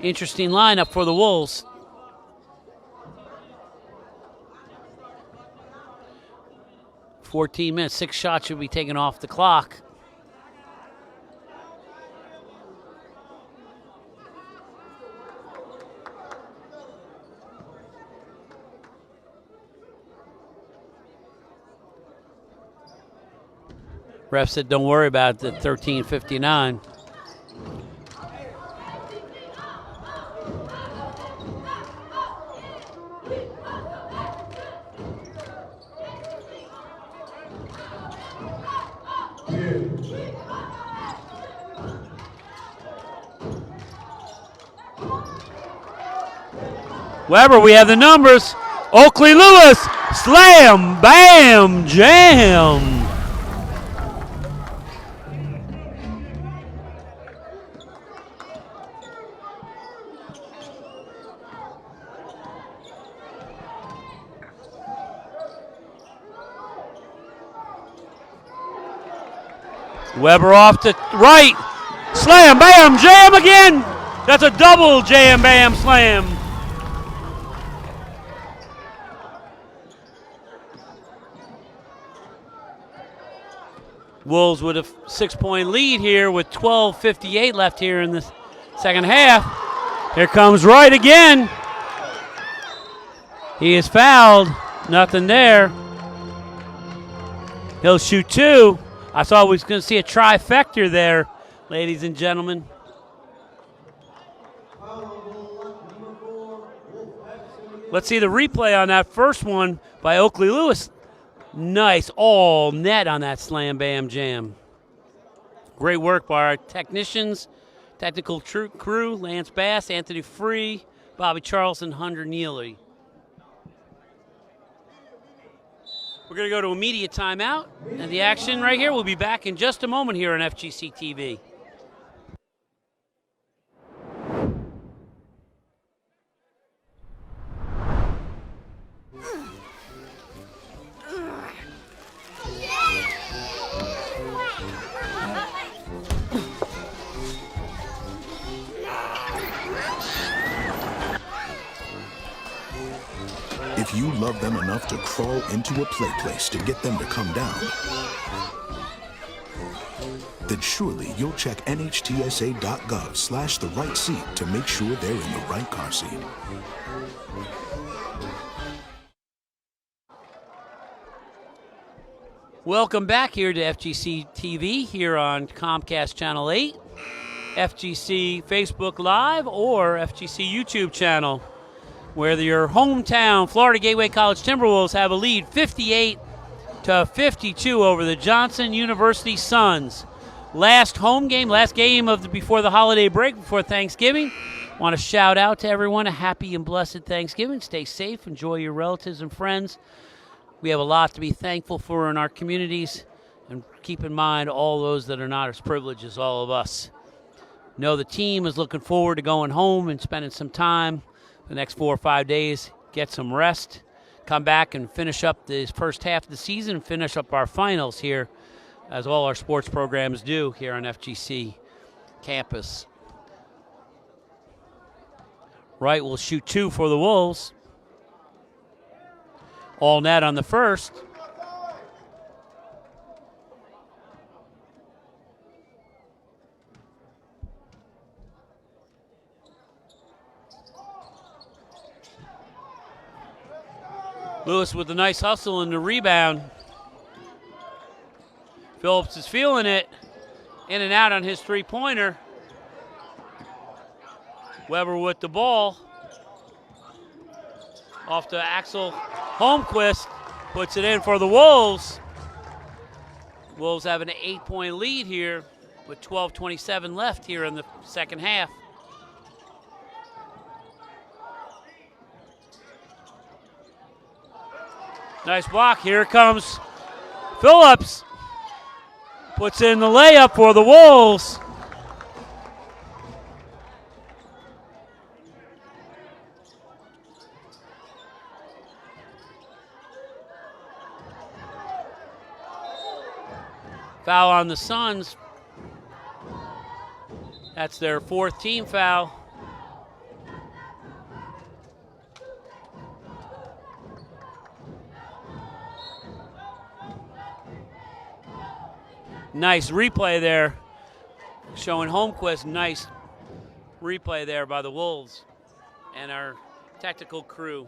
Interesting lineup for the Wolves. .14 minutes, 6 shots should be taken off the clock. Ref said don't worry about it at 13:59. Weber, we have the numbers. Oakley Lewis, slam, bam, jam. Weber off to right. Slam, bam, jam again. That's a double jam, bam, slam. Wolves with a 6-point lead here with 12:58 left here in the second half. Here comes Wright again. He is fouled. Nothing there. He'll shoot 2. I thought we was going to see a trifecta there, ladies and gentlemen. Let's see the replay on that first one by Oakley Lewis. Nice, all net on that slam, bam, jam. Great work by our technicians, technical crew, Lance Bass, Anthony Free, Bobby Charleston, Hunter Neely. We're going to go to immediate timeout, and the action right here. We'll be back in just a moment here on FGC TV. If you love them enough to crawl into a play place to get them to come down, then surely you'll check nhtsa.gov/the right seat to make sure they're in the right car seat. Welcome back here to FGC TV here on Comcast Channel 8, FGC Facebook Live, or FGC YouTube channel, where your hometown Florida Gateway College Timberwolves have a lead 58-52 over the Johnson University Suns. Last home game, last game of before the holiday break, before Thanksgiving. Want to shout out to everyone a happy and blessed Thanksgiving. Stay safe, enjoy your relatives and friends. We have a lot to be thankful for in our communities, and keep in mind all those that are not as privileged as all of us. Know the team is looking forward to going home and spending some time the next 4 or 5 days, get some rest, come back and finish up this first half of the season, finish up our finals here, as all our sports programs do here on FGC campus. Wright will shoot 2 for the Wolves. All net on the first. Lewis with a nice hustle and the rebound. Phillips is feeling it. In and out on his three-pointer. Weber with the ball. Off to Axel Holmquist. Puts it in for the Wolves. Wolves have an 8-point lead here with 12:27 left here in the second half. Nice block. Here comes Phillips. Puts in the layup for the Wolves. Foul on the Suns. That's their 4th team foul. Nice replay there, showing Holmquist. Nice replay there by the Wolves and our technical crew.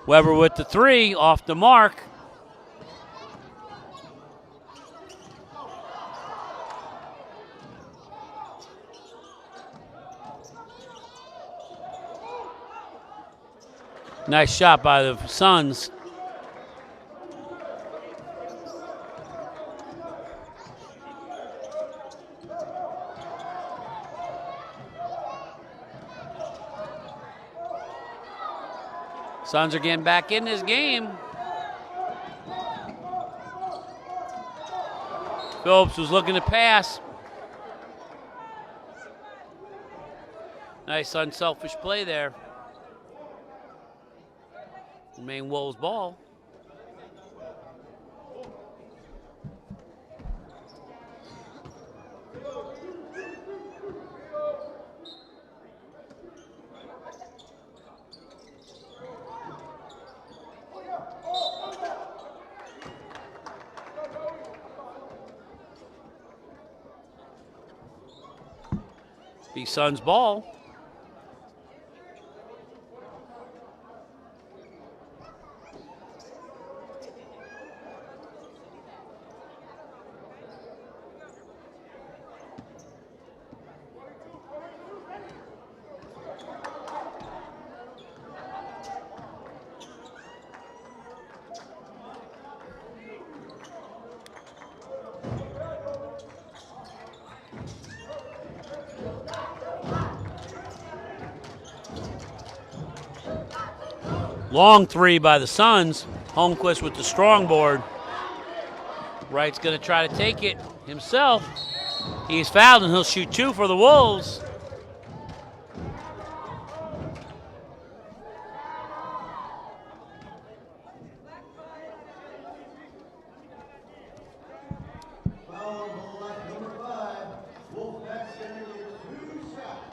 Weber with the 3, off the mark. Nice shot by the Suns. Suns are getting back in this game. Phillips was looking to pass. Nice unselfish play there. Maine Wolves ball. Be Suns ball. Long three by the Suns. Holmquist with the strong board. Wright's going to try to take it himself. He's fouled and he'll shoot 2 for the Wolves.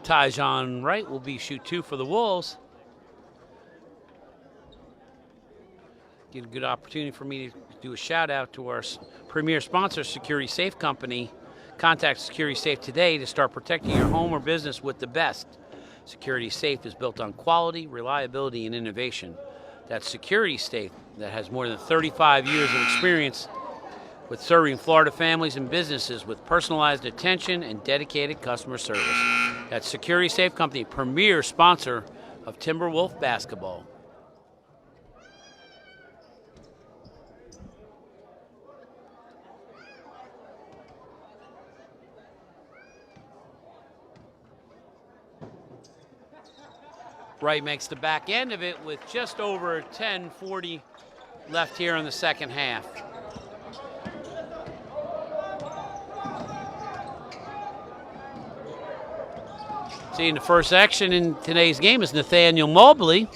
Tyjon Wright will be shoot 2 for the Wolves. Get a good opportunity for me to do a shout out to our premier sponsor, Security Safe Company. Contact Security Safe today to start protecting your home or business with the best. Security Safe is built on quality, reliability, and innovation. That's Security Safe that has more than 35 years of experience with serving Florida families and businesses with personalized attention and dedicated customer service. That's Security Safe Company, premier sponsor of Timberwolf basketball. Wright makes the back end of it with just over 10:40 left here in the second half. Seeing the first action in today's game is Nathaniel Mobley.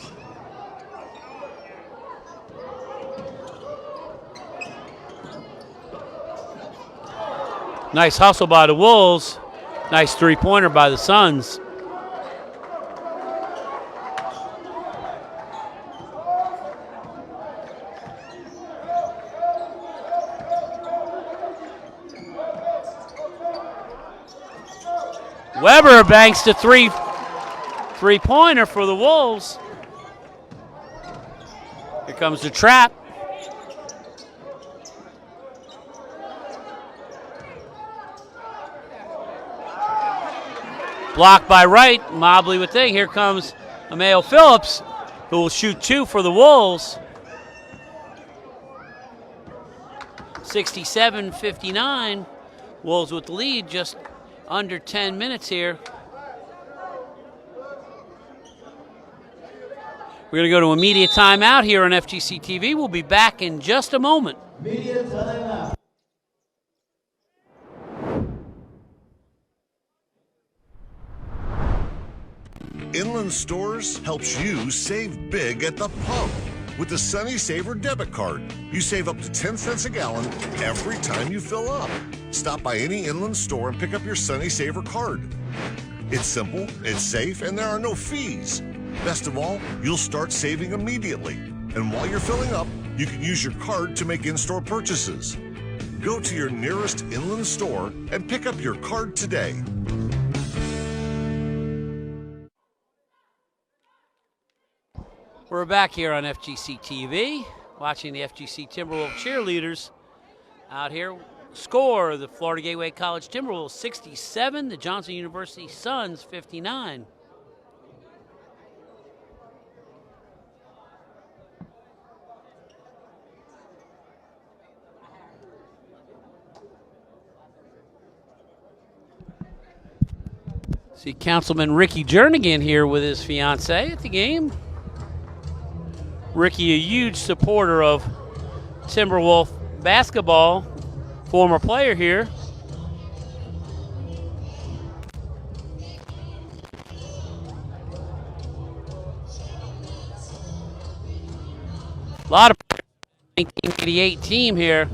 Nice hustle by the Wolves. Nice three-pointer by the Suns. Weber banks the three-pointer for the Wolves. Here comes the trap. Blocked by Wright. Mobley with thing. Here comes Ameo Phillips, who will shoot 2 for the Wolves. 67-59. Wolves with the lead, just under 10 minutes here. We're going to go to immediate timeout here on FGC TV. We'll be back in just a moment. Immediate timeout. Inland Stores helps you save big at the pump. With the Sunny Saver debit card, you save up to 10 cents a gallon every time you fill up. Stop by any Inland store and pick up your Sunny Saver card. It's simple, it's safe, and there are no fees. Best of all, you'll start saving immediately. And while you're filling up, you can use your card to make in-store purchases. Go to your nearest Inland store and pick up your card today. We're back here on FGC TV, watching the FGC Timberwolves cheerleaders out here. Score, the Florida Gateway College Timberwolves 67, the Johnson University Suns 59. See Councilman Ricky Jernigan here with his fiancee at the game. Ricky, a huge supporter of Timberwolf basketball, former player here. A lot of 1988 team here.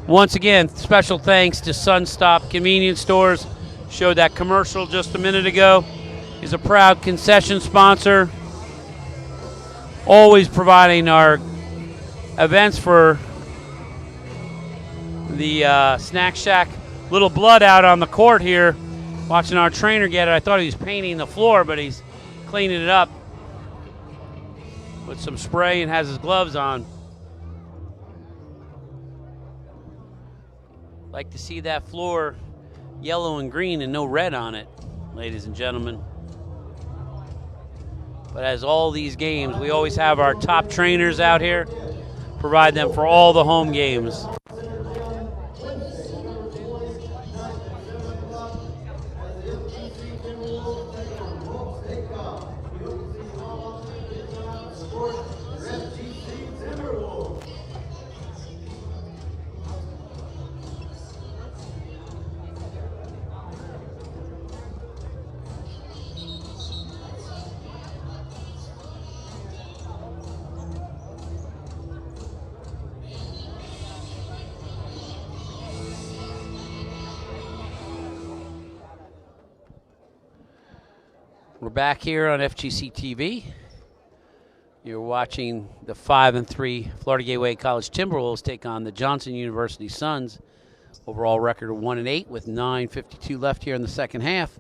Once again, special thanks to Sunstop Convenience Stores. Showed that commercial just a minute ago. He's a proud concession sponsor. Always providing our events for the Snack Shack. Little blood out on the court here. Watching our trainer get it. I thought he was painting the floor, but he's cleaning it up with some spray and has his gloves on. Like to see that floor yellow and green and no red on it, ladies and gentlemen. But as all these games, we always have our top trainers out here, provide them for all the home games. We're back here on FGC TV. You're watching the 5-3 Florida Gateway College Timberwolves take on the Johnson University Suns. Overall record of 1-8 with 9:52 left here in the second half.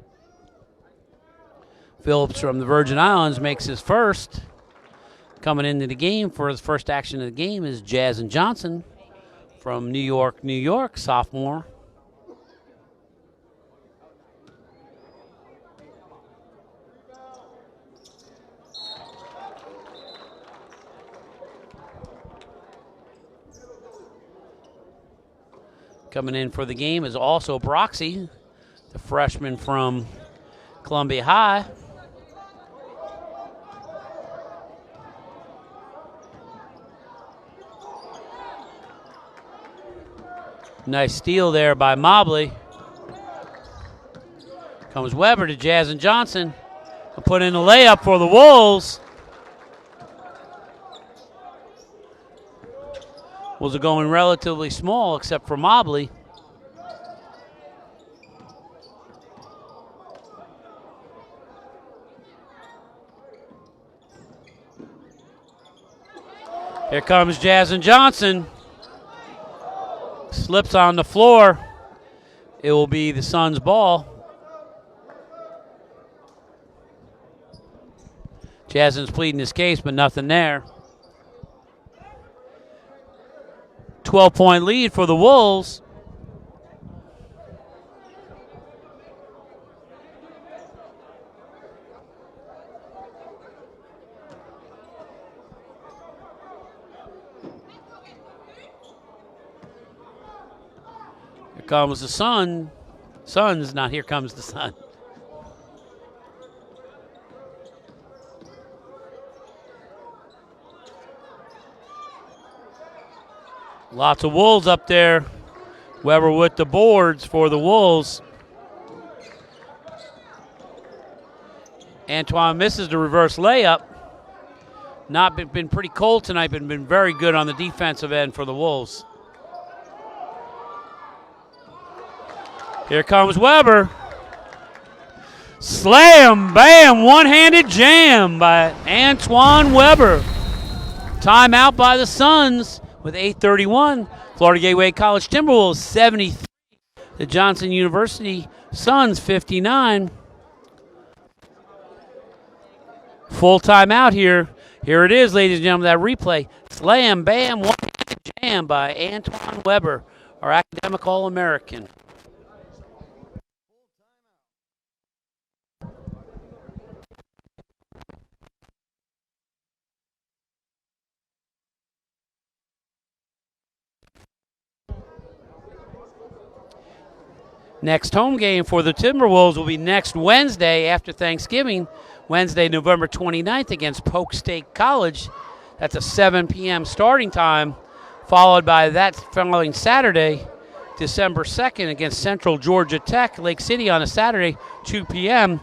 Phillips from the Virgin Islands makes his first. Coming into the game for his first action of the game is Jazzen Johnson from New York, New York, sophomore. Coming in for the game is also Broxy, the freshman from Columbia High. Nice steal there by Mobley. Comes Weber to Jazzen Johnson. Put in the layup for the Wolves. Wolves are going relatively small except for Mobley. Here comes Jazzen Johnson. Slips on the floor. It will be the Suns' ball. Jazzen's pleading his case, but nothing there. 12-point lead for the Wolves. Here comes the sun. Suns, not here comes the sun. Lots of Wolves up there. Weber with the boards for the Wolves. Antoine misses the reverse layup. Been pretty cold tonight, but been very good on the defensive end for the Wolves. Here comes Weber. Slam, bam, one-handed jam by Antoine Weber. Timeout by the Suns. With 8:31, Florida Gateway College Timberwolves 73, the Johnson University Suns 59. Full timeout here. Here it is, ladies and gentlemen, that replay. Slam, bam, one-handed jam by Antoine Weber, our academic All-American. Next home game for the Timberwolves will be next Wednesday after Thanksgiving, Wednesday, November 29th against Polk State College. That's a 7 p.m. starting time, followed by that following Saturday, December 2nd against Central Georgia Tech, Lake City on a Saturday, 2 p.m.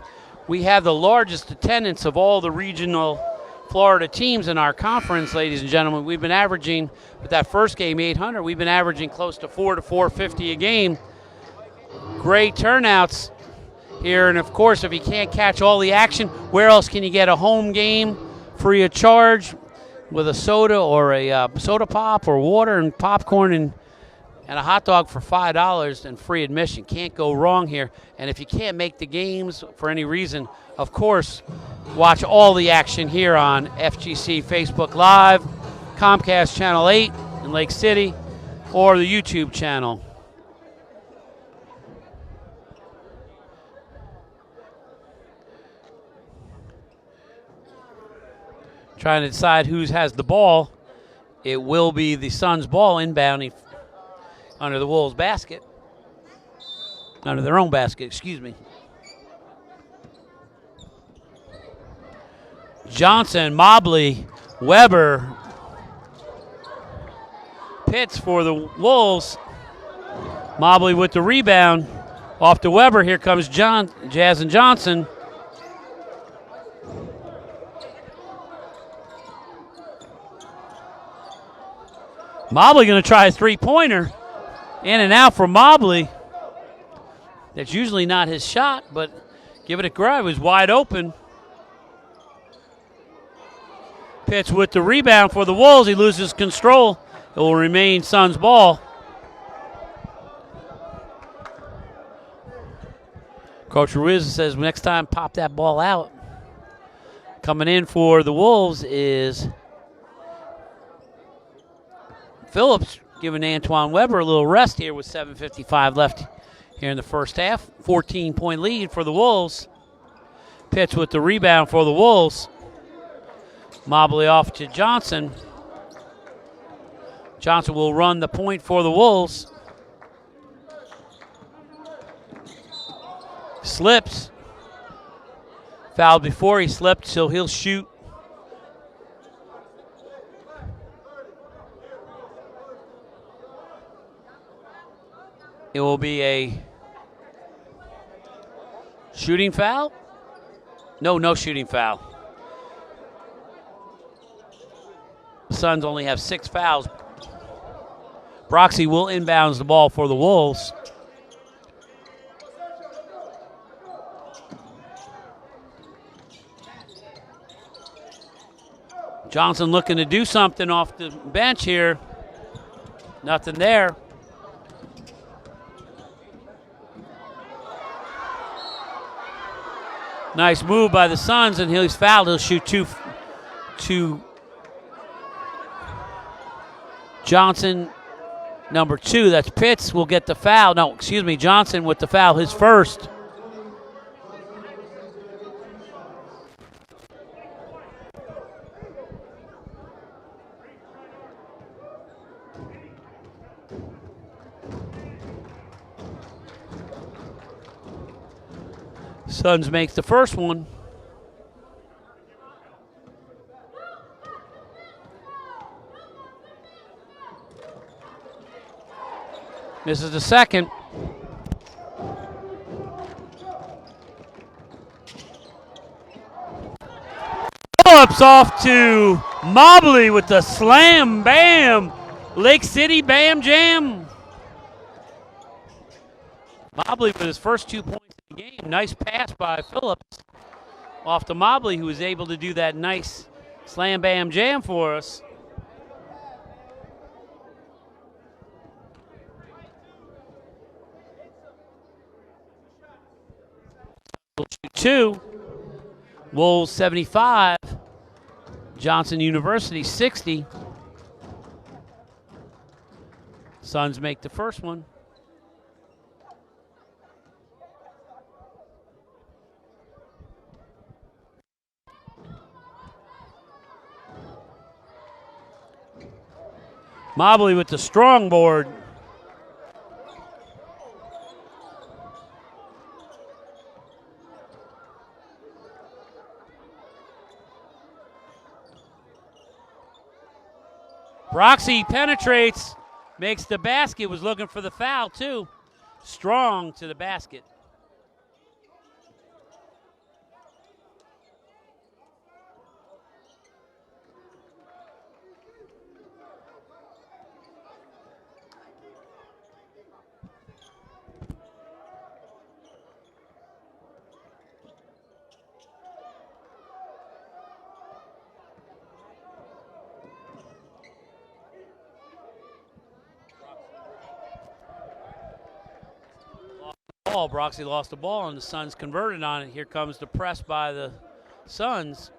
We have the largest attendance of all the regional Florida teams in our conference, ladies and gentlemen. We've been averaging, with that first game, 800, we've been averaging close to 400 to 450 a game. Great turnouts here, and of course, if you can't catch all the action, where else can you get a home game free of charge with a soda or a soda pop or water and popcorn and a hot dog for $5 and free admission? Can't go wrong here. And if you can't make the games for any reason, of course, watch all the action here on FGC Facebook Live, Comcast Channel 8 in Lake City, or the YouTube channel. Trying to decide who has the ball. It will be the Suns' ball inbounding under the Wolves' basket. Under their own basket, excuse me. Johnson, Mobley, Weber. Pitts for the Wolves. Mobley with the rebound. Off to Weber. Here comes Jazz and Johnson. Mobley going to try a three-pointer. In and out for Mobley. That's usually not his shot, but give it a grab. It was wide open. Pitts with the rebound for the Wolves. He loses control. It will remain Suns' ball. Coach Ruiz says next time pop that ball out. Coming in for the Wolves is Phillips, giving Antoine Weber a little rest here with 7:55 left here in the first half. 14-point lead for the Wolves. Pitts with the rebound for the Wolves. Mobley off to Johnson. Johnson will run the point for the Wolves. Slips. Fouled before he slipped, so he'll shoot. It will be a shooting foul? No shooting foul. The Suns only have 6 fouls. Broxy will inbounds the ball for the Wolves. Johnson looking to do something off the bench here. Nothing there. Nice move by the Suns, and he's fouled. He'll shoot two. Johnson, number 2. That's Pitts will get the foul. No, excuse me, Johnson with the foul, his first. Suns makes the first one. This is the second. Phillips off to Mobley with the slam, bam. Lake City, bam, jam. Mobley with his first 2 points in the game. Nice pass by Phillips off to Mobley, who was able to do that nice slam, bam, jam for us. Two. Wolves 75. Johnson University 60. Suns make the first one. Mobley with the strong board. Broxy penetrates, makes the basket, was looking for the foul too. Strong to the basket. Broxy lost the ball, and the Suns converted on it. Here comes the press by the Suns.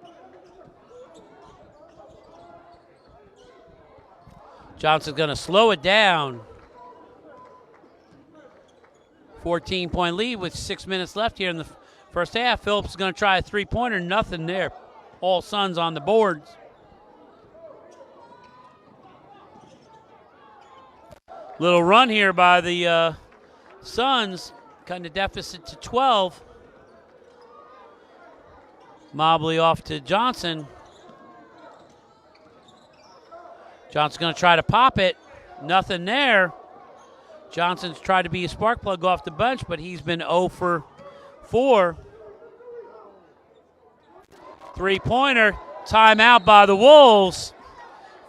Johnson's going to slow it down. 14-point lead with 6 minutes left here in the first half. Phillips is going to try a three-pointer. Nothing there. All Suns on the boards. Little run here by the Suns. Cutting the deficit to 12. Mobley off to Johnson. Johnson's going to try to pop it. Nothing there. Johnson's tried to be a spark plug off the bench, but he's been 0 for 4. Three-pointer. Timeout by the Wolves.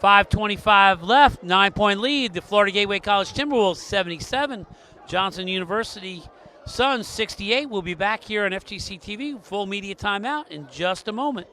5:25 left. 9-point lead. The Florida Gateway College Timberwolves 77. Johnson University Suns 68. We'll be back here on FGC TV. Full media timeout in just a moment.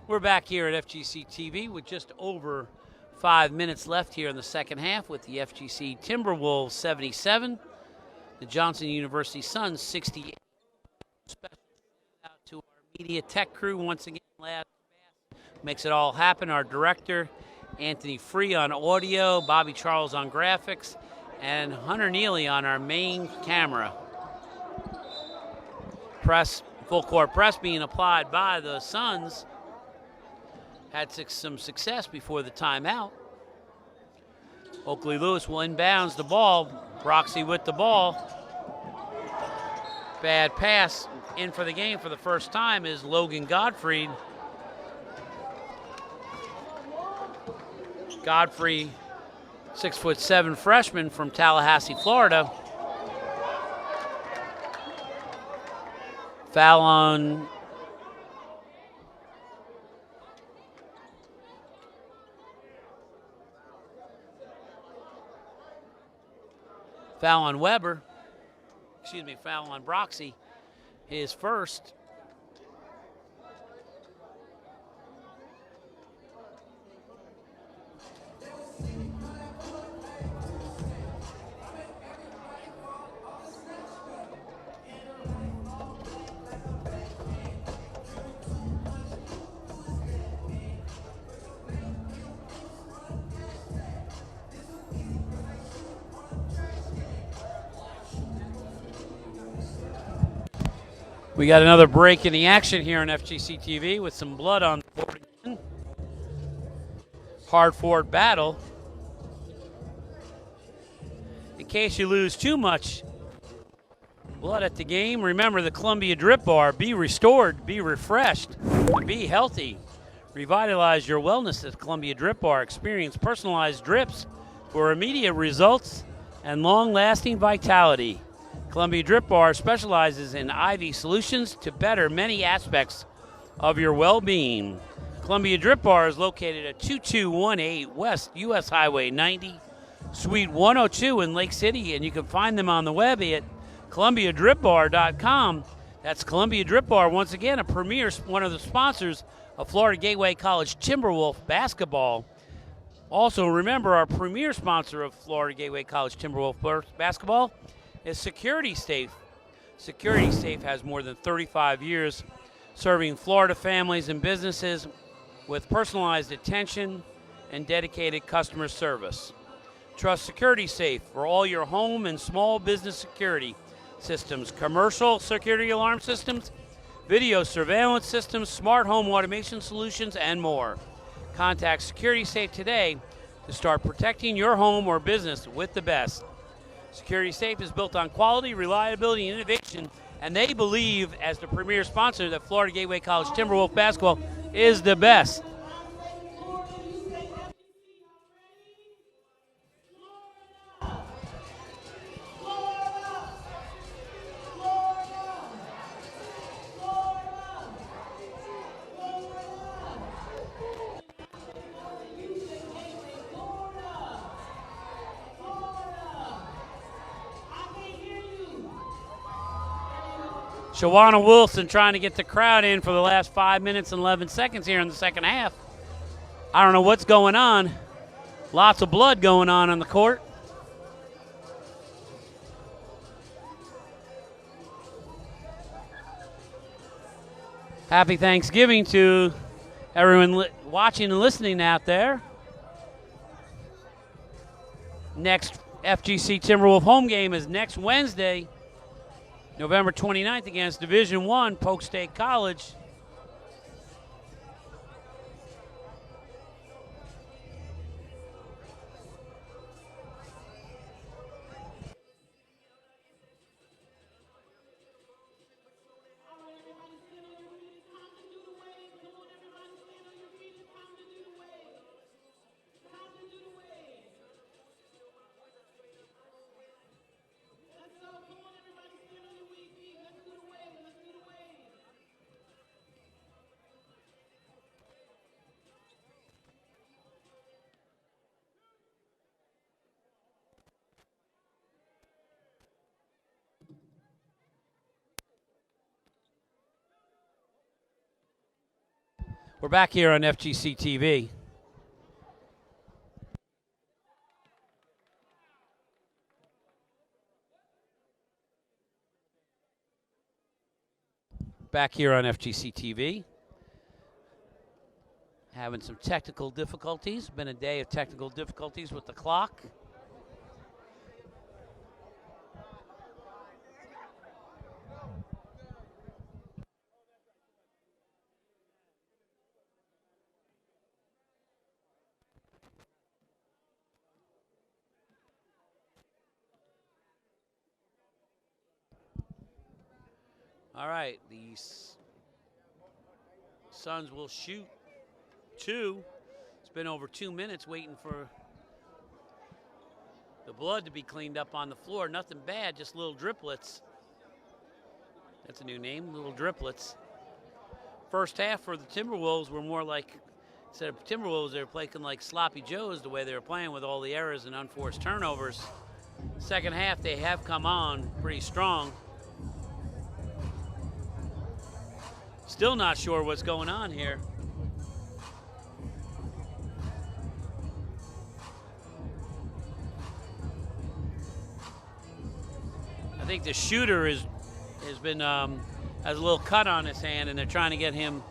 We're back here at FGC TV with just over 5 minutes left here in the second half with the FGC Timberwolves 77, the Johnson University Suns 68. Special shout out to our media tech crew once again. Last makes it all happen. Our director, Anthony Free on audio, Bobby Charles on graphics, and Hunter Neely on our main camera. Press, full court press being applied by the Suns. Had some success before the timeout. Oakley Lewis will inbounds the ball. Broxy with the ball. Bad pass in for the game for the first time is Logan Godfrey. Godfrey, 6'7" freshman from Tallahassee, Florida. Foul on Weber. Excuse me, foul on Broxy. His first. We got another break in the action here on FGC TV with some blood on the board again. Hard-fought battle. In case you lose too much blood at the game, remember the Columbia Drip Bar. Be restored, be refreshed, and be healthy. Revitalize your wellness at Columbia Drip Bar. Experience personalized drips for immediate results and long-lasting vitality. Columbia Drip Bar specializes in IV solutions to better many aspects of your well-being. Columbia Drip Bar is located at 2218 West US Highway 90, Suite 102 in Lake City, and you can find them on the web at ColumbiaDripBar.com. That's Columbia Drip Bar, once again, one of the sponsors of Florida Gateway College Timberwolf basketball. Also, remember, our premier sponsor of Florida Gateway College Timberwolf basketball is Security Safe. Security Safe has more than 35 years serving Florida families and businesses with personalized attention and dedicated customer service. Trust Security Safe for all your home and small business security systems, commercial security alarm systems, video surveillance systems, smart home automation solutions, and more. Contact Security Safe today to start protecting your home or business with the best. Security Safe is built on quality, reliability, and innovation, and they believe, as the premier sponsor, that Florida Gateway College Timberwolf basketball is the best. Shawana Wilson trying to get the crowd in for the last 5 minutes and 11 seconds here in the second half. I don't know what's going on. Lots of blood going on the court. Happy Thanksgiving to everyone watching and listening out there. Next FGC Timberwolf home game is next Wednesday, November 29th, against Division I Polk State College. We're back here on FGC TV. Back here on FGC TV. Having some technical difficulties. Been a day of technical difficulties with the clock. All right, the Suns will shoot two. It's been over 2 minutes waiting for the blood to be cleaned up on the floor. Nothing bad, just little driplets. That's a new name, little driplets. First half for the Timberwolves were more like, instead of Timberwolves, they were playing like sloppy Joes the way they were playing with all the errors and unforced turnovers. Second half, they have come on pretty strong. Still not sure what's going on here. I think the shooter has a little cut on his hand, and they're trying to get him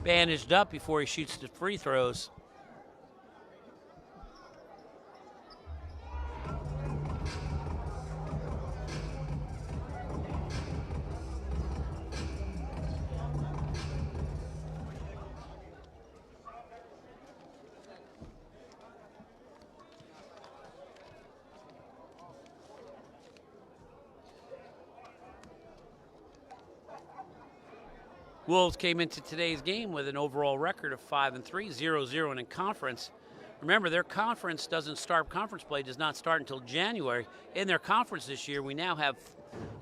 bandaged up before he shoots the free throws. Wolves came into today's game with an overall record of 5-3, 0-0 in conference. Remember, their conference doesn't start, conference play does not start until January. In their conference this year, we now have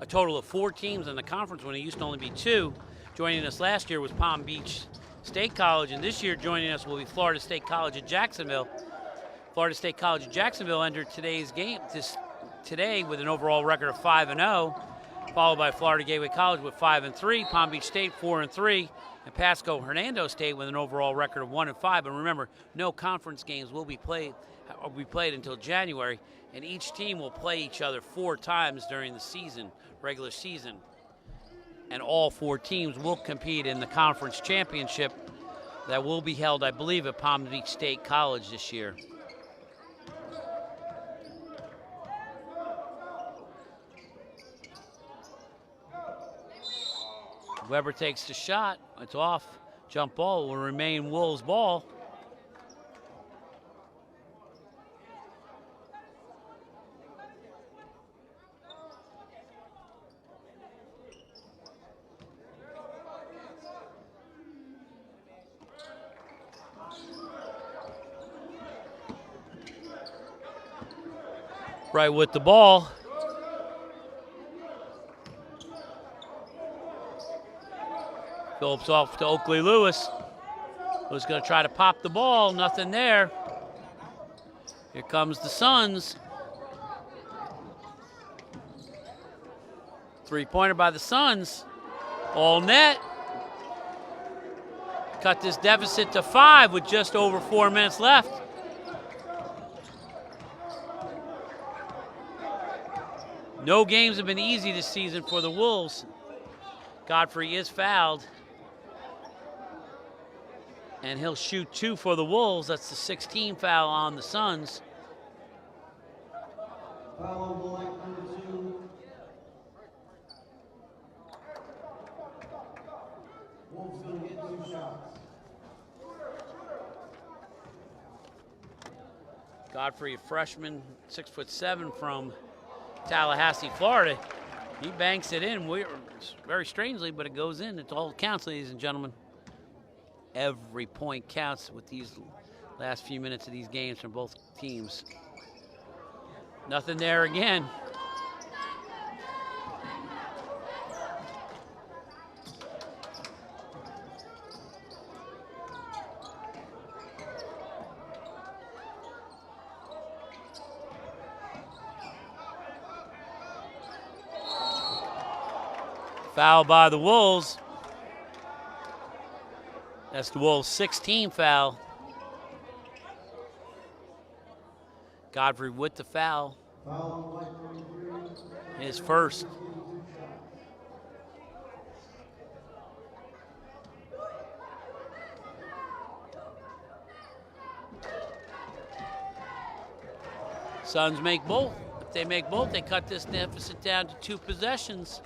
a total of 4 teams in the conference when it used to only be 2. Joining us last year was Palm Beach State College, and this year joining us will be Florida State College at Jacksonville. Florida State College at Jacksonville entered today's game today with an overall record of 5-0, followed by Florida Gateway College with 5-3, Palm Beach State 4-3, and Pasco Hernando State with an overall record of 1-5. And remember, no conference games will be played until January, and each team will play each other 4 times during the season, regular season. And all 4 teams will compete in the conference championship that will be held, I believe, at Palm Beach State College this year. Weber takes the shot. It's off. Jump ball will remain Wolves' ball. Right with the ball. Phillips off to Oakley Lewis, who's going to try to pop the ball. Nothing there. Here comes the Suns. 3-pointer by the Suns. All net. Cut this deficit to 5 with just over 4 minutes left. No games have been easy this season for the Wolves. Godfrey is fouled. And he'll shoot 2 for the Wolves. That's the 16th foul on the Suns. Godfrey, a freshman, 6'7" from Tallahassee, Florida. He banks it in very strangely, but it goes in. It all counts, ladies and gentlemen. Every point counts with these last few minutes of these games from both teams. Nothing there again. Foul by the Wolves. That's the Wolves' 16th foul. Godfrey with the foul. His first. Suns make both. If they make both, they cut this deficit down to 2 possessions.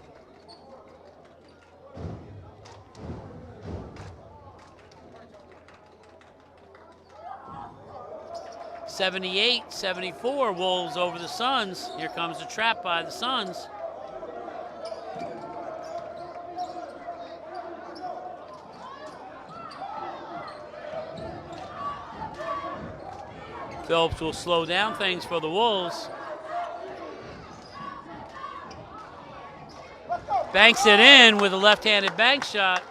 (78-74) Wolves over the Suns. Here comes the trap by the Suns. Phillips will slow down things for the Wolves. Banks it in with a left-handed bank shot.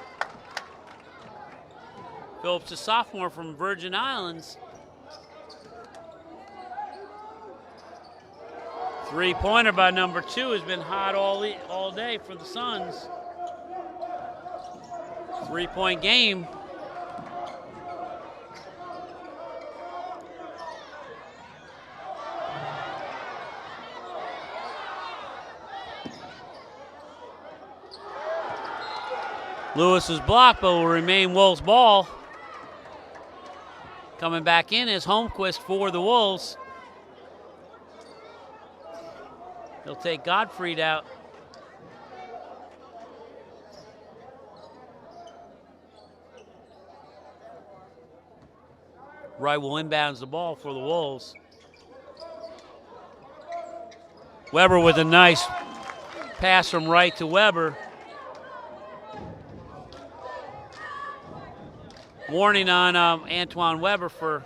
Phillips, a sophomore from Virgin Islands. 3-pointer by number 2 has been hot all day for the Suns. 3-point game. Lewis is blocked, but will remain Wolves' ball. Coming back in is Holmquist for the Wolves. He'll take Gottfried out. Wright will inbounds the ball for the Wolves. Weber with a nice pass from Wright to Weber. Warning on Antoine Weber for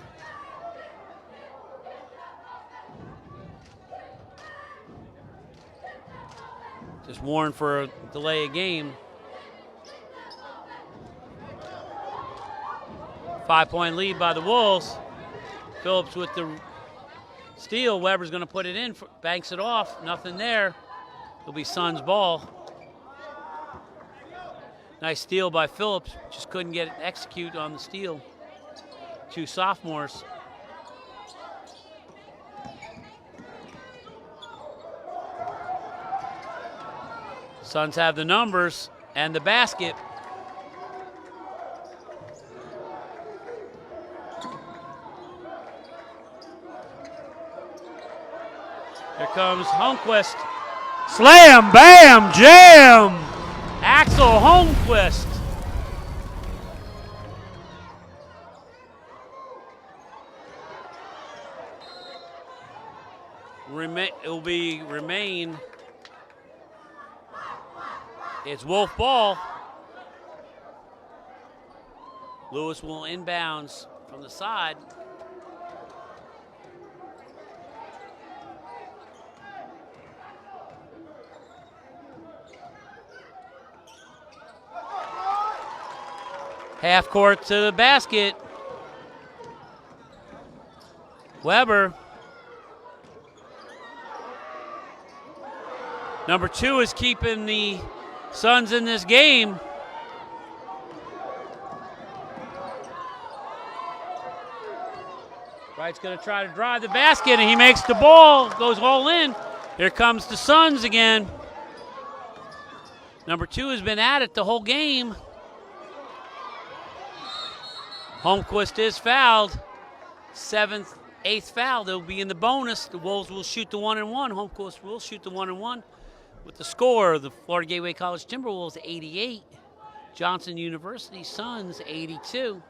Just warned for a delay of game. 5-point lead by the Wolves. Phillips with the steal. Weber's going to put it in, banks it off. Nothing there. It'll be Suns ball. Nice steal by Phillips. Just couldn't get it execute on the steal. 2 sophomores. Suns have the numbers and the basket. Here comes Holmquist. Slam, bam, jam! Axel Holmquist. Remain. It's Wolf ball. Lewis will inbounds from the side. Half court to the basket. Weber. Number 2 is keeping the Suns in this game. Wright's going to try to drive the basket, and he makes the ball, goes all in. Here comes the Suns again. Number 2 has been at it the whole game. Holmquist is fouled. 7th, 8th foul. They'll be in the bonus. The Wolves will shoot the 1-and-1. Holmquist will shoot the 1-and-1. With the score, the Florida Gateway College Timberwolves 88, Johnson University Suns 82.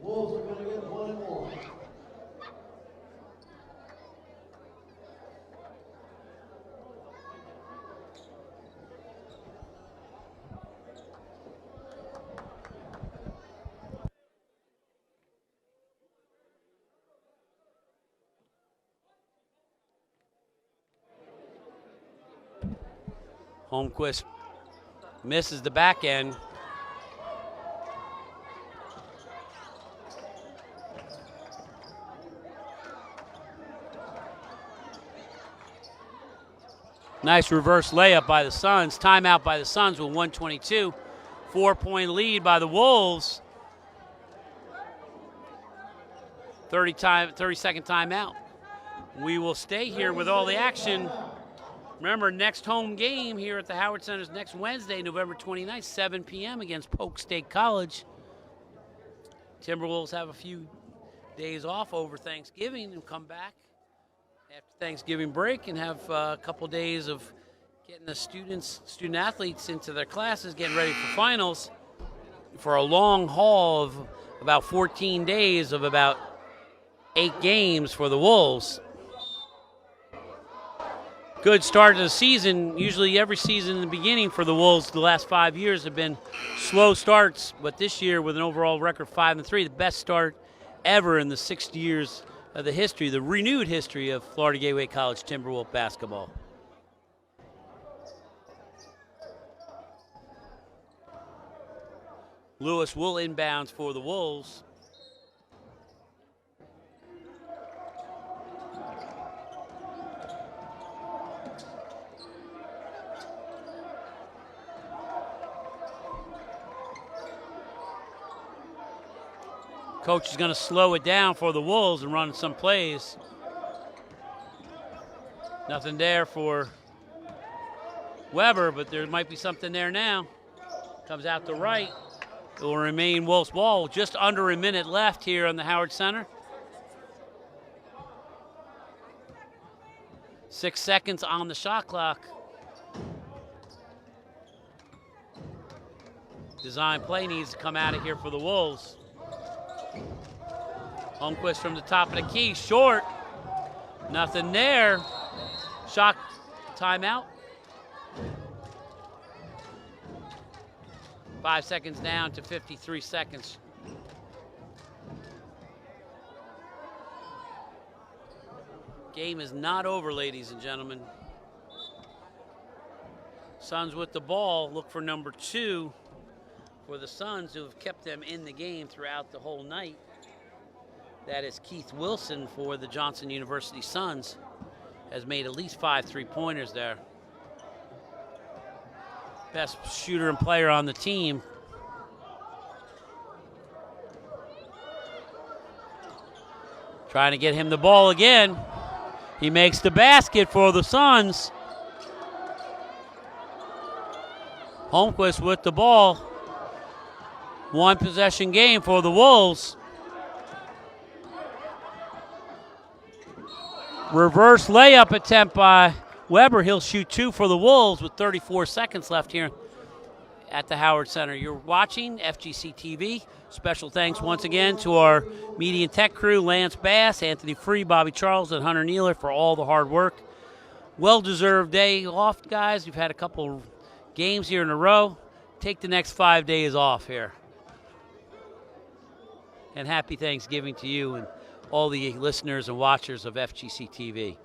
Wolves are going to get 1-and-1. Holmquist misses the back end. Nice reverse layup by the Suns. Timeout by the Suns with 1:22. 4-point lead by the Wolves. 30-second timeout. We will stay here with all the action. Remember, next home game here at the Howard Center is next Wednesday, November 29th, 7 p.m. against Polk State College. Timberwolves have a few days off over Thanksgiving and come back after Thanksgiving break and have a couple days of getting the student athletes into their classes, getting ready for finals for a long haul of about 14 days of about 8 games for the Wolves. Good start to the season. Usually every season in the beginning for the Wolves the last 5 years have been slow starts, but this year with an overall record 5-3, the best start ever in the 6 years of the history, the renewed history of Florida Gateway College Timberwolf basketball. Lewis will inbounds for the Wolves. Coach is going to slow it down for the Wolves and run some plays. Nothing there for Weber, but there might be something there now. Comes out to right. It will remain Wolves' ball. Just under a minute left here on the Howard Center. 6 seconds on the shot clock. Design play needs to come out of here for the Wolves. Holmquist from the top of the key, short. Nothing there. Shot timeout. 5 seconds down to 53 seconds. Game is not over, ladies and gentlemen. Suns with the ball. Look for number 2 for the Suns, who have kept them in the game throughout the whole night. That is Keith Wilson for the Johnson University Suns. Has made at least 5 3-pointers there. Best shooter and player on the team. Trying to get him the ball again. He makes the basket for the Suns. Holmquist with the ball. 1 possession game for the Wolves. Reverse layup attempt by Weber. He'll shoot 2 for the Wolves with 34 seconds left here at the Howard Center. You're watching FGC TV. Special thanks once again to our media and tech crew, Lance Bass, Anthony Free, Bobby Charles, and Hunter Nealer for all the hard work. Well-deserved day off, guys. You've had a couple games here in a row. Take the next 5 days off here. And happy Thanksgiving to you and all the listeners and watchers of FGC TV.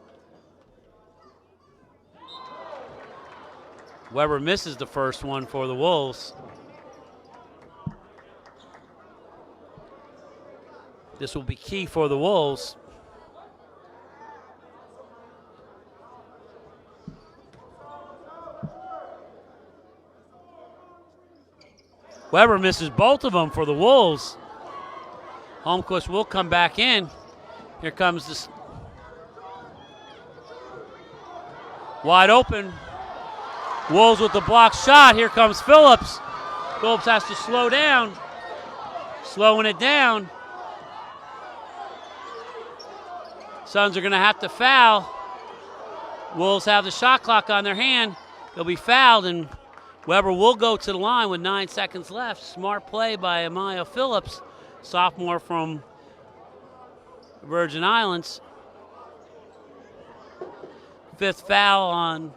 Weber misses the first one for the Wolves. This will be key for the Wolves. Weber misses both of them for the Wolves. Holmquist will come back in. Here comes this wide open. Wolves with the block shot. Here comes Phillips. Phillips has to slow down. Slowing it down. Suns are going to have to foul. Wolves have the shot clock on their hand. They'll be fouled, and Weber will go to the line with 9 seconds left. Smart play by Amaya Phillips, sophomore from Virgin Islands. 5th foul on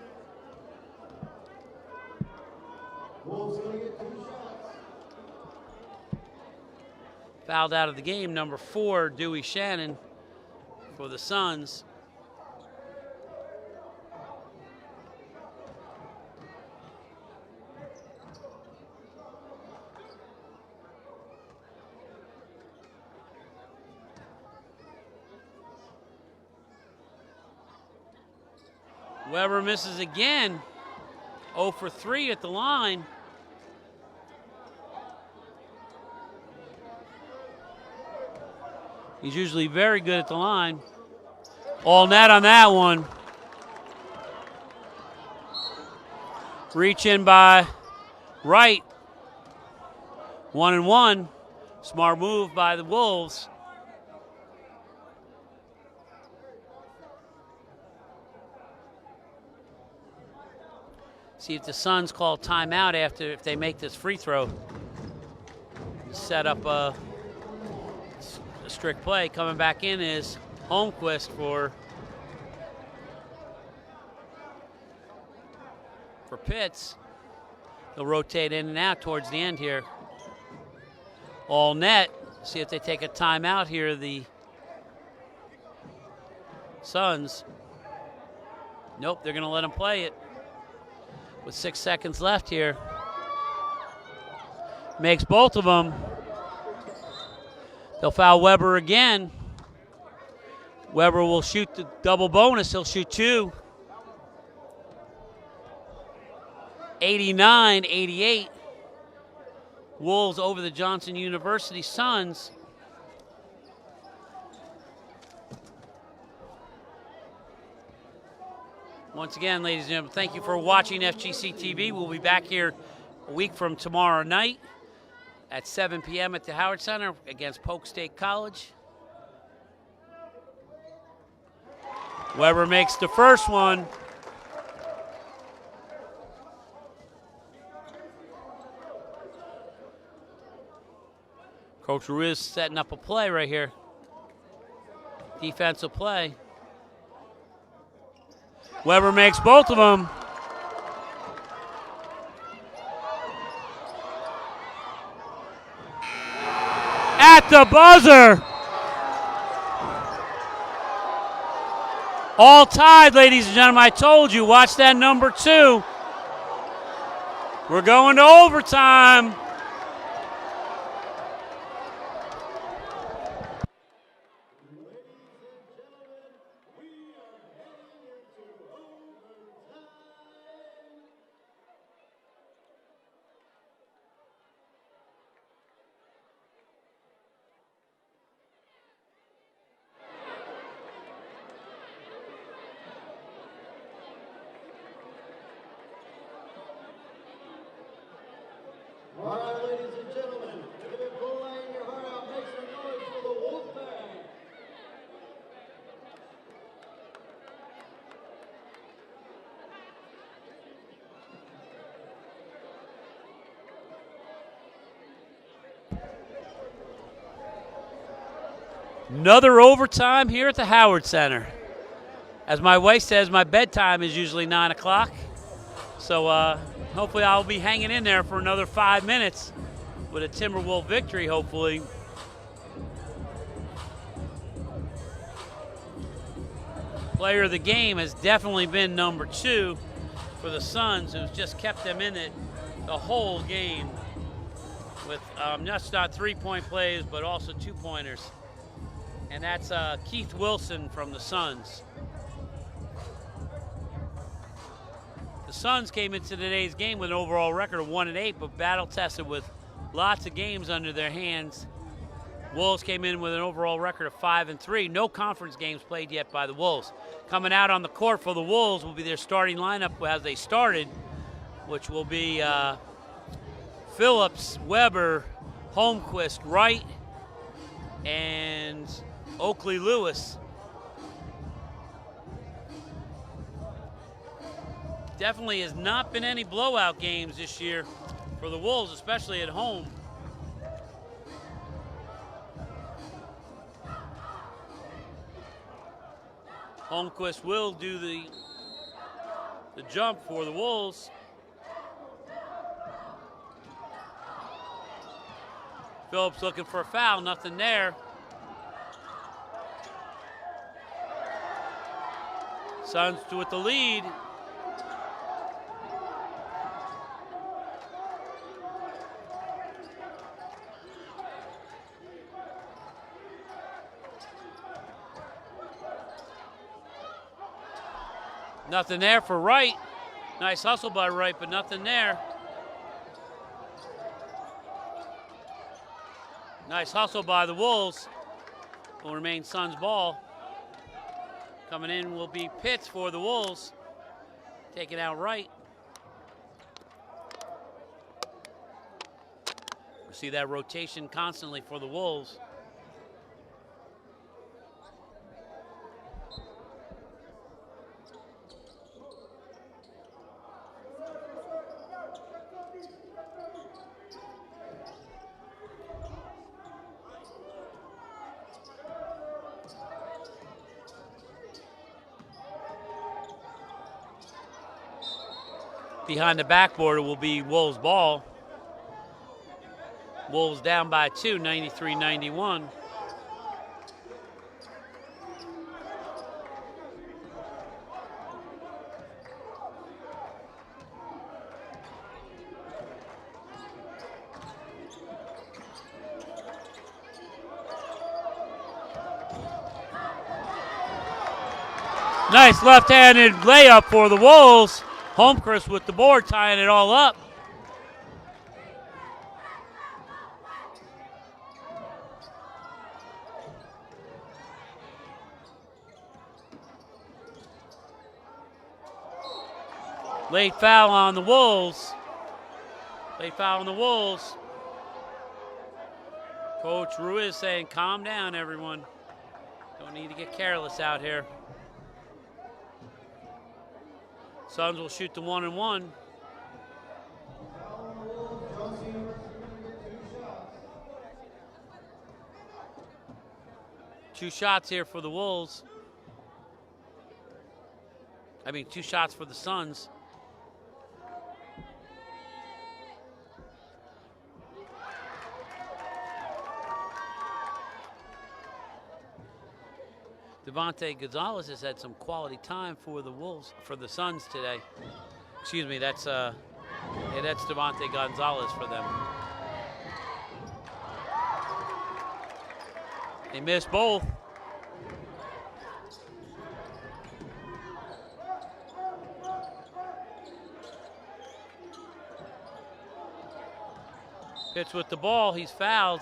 fouled out of the game, number 4, Dewey Shannon for the Suns. Weber misses again. 0 for 3 at the line. He's usually very good at the line. All net on that one. Reach in by Wright. 1-1. Smart move by the Wolves. See if the Suns call timeout after if they make this free throw. Set up a strict play. Coming back in is Holmquist for Pitts. They'll rotate in and out towards the end here. All net. See if they take a timeout here, the Suns. Nope, they're going to let them play it. With 6 seconds left here. Makes both of them. They'll foul Weber again. Weber will shoot the double bonus. He'll shoot 2. 89-88. Wolves over the Johnson University Suns. Once again, ladies and gentlemen, thank you for watching FGC TV. We'll be back here a week from tomorrow night at 7 p.m. at the Howard Center against Polk State College. Weber makes the first one. Coach Ruiz setting up a play right here. Defensive play. Weber makes both of them. at the buzzer. All tied, ladies and gentlemen. I told you, watch that number 2. We're going to overtime. All right, ladies and gentlemen, if you've been pulling your heart out, make some noise for the Wolfpack. Another overtime here at the Howard Center. As my wife says, my bedtime is usually 9 o'clock. So hopefully I'll be hanging in there for another 5 minutes with a Timberwolf victory, hopefully. Player of the game has definitely been number 2 for the Suns, who's just kept them in it the whole game with not 3-point plays, but also 2-pointers. And that's Keith Wilson from the Suns. The Suns came into today's game with an overall record of 1-8, but battle-tested with lots of games under their hands. Wolves came in with an overall record of 5-3. No conference games played yet by the Wolves. Coming out on the court for the Wolves will be their starting lineup as they started, which will be Phillips, Weber, Holmquist, Wright, and Oakley Lewis. Definitely has not been any blowout games this year for the Wolves, especially at home. Holmquist will do the jump for the Wolves. Phillips looking for a foul, nothing there. Suns with the lead. Nothing there for Wright. Nice hustle by Wright, but nothing there. Nice hustle by the Wolves. Will remain Suns ball. Coming in will be Pitts for the Wolves. Taking out Wright. We see that rotation constantly for the Wolves. Behind the backboard, it will be Wolves ball. Wolves down by 2, 93-91. Nice left-handed layup for the Wolves. Holmquist with the board, tying it all up. Late foul on the Wolves. Late foul on the Wolves. Coach Ruiz saying, calm down, everyone. Don't need to get careless out here. Suns will shoot the 1-and-1. Two shots here for the Wolves. I mean, 2 shots for the Suns. Devontae Gonzalez has had some quality time for the Wolves, for the Suns today. Excuse me, that's Devontae Gonzalez for them. They missed both. Pitch with the ball, he's fouled.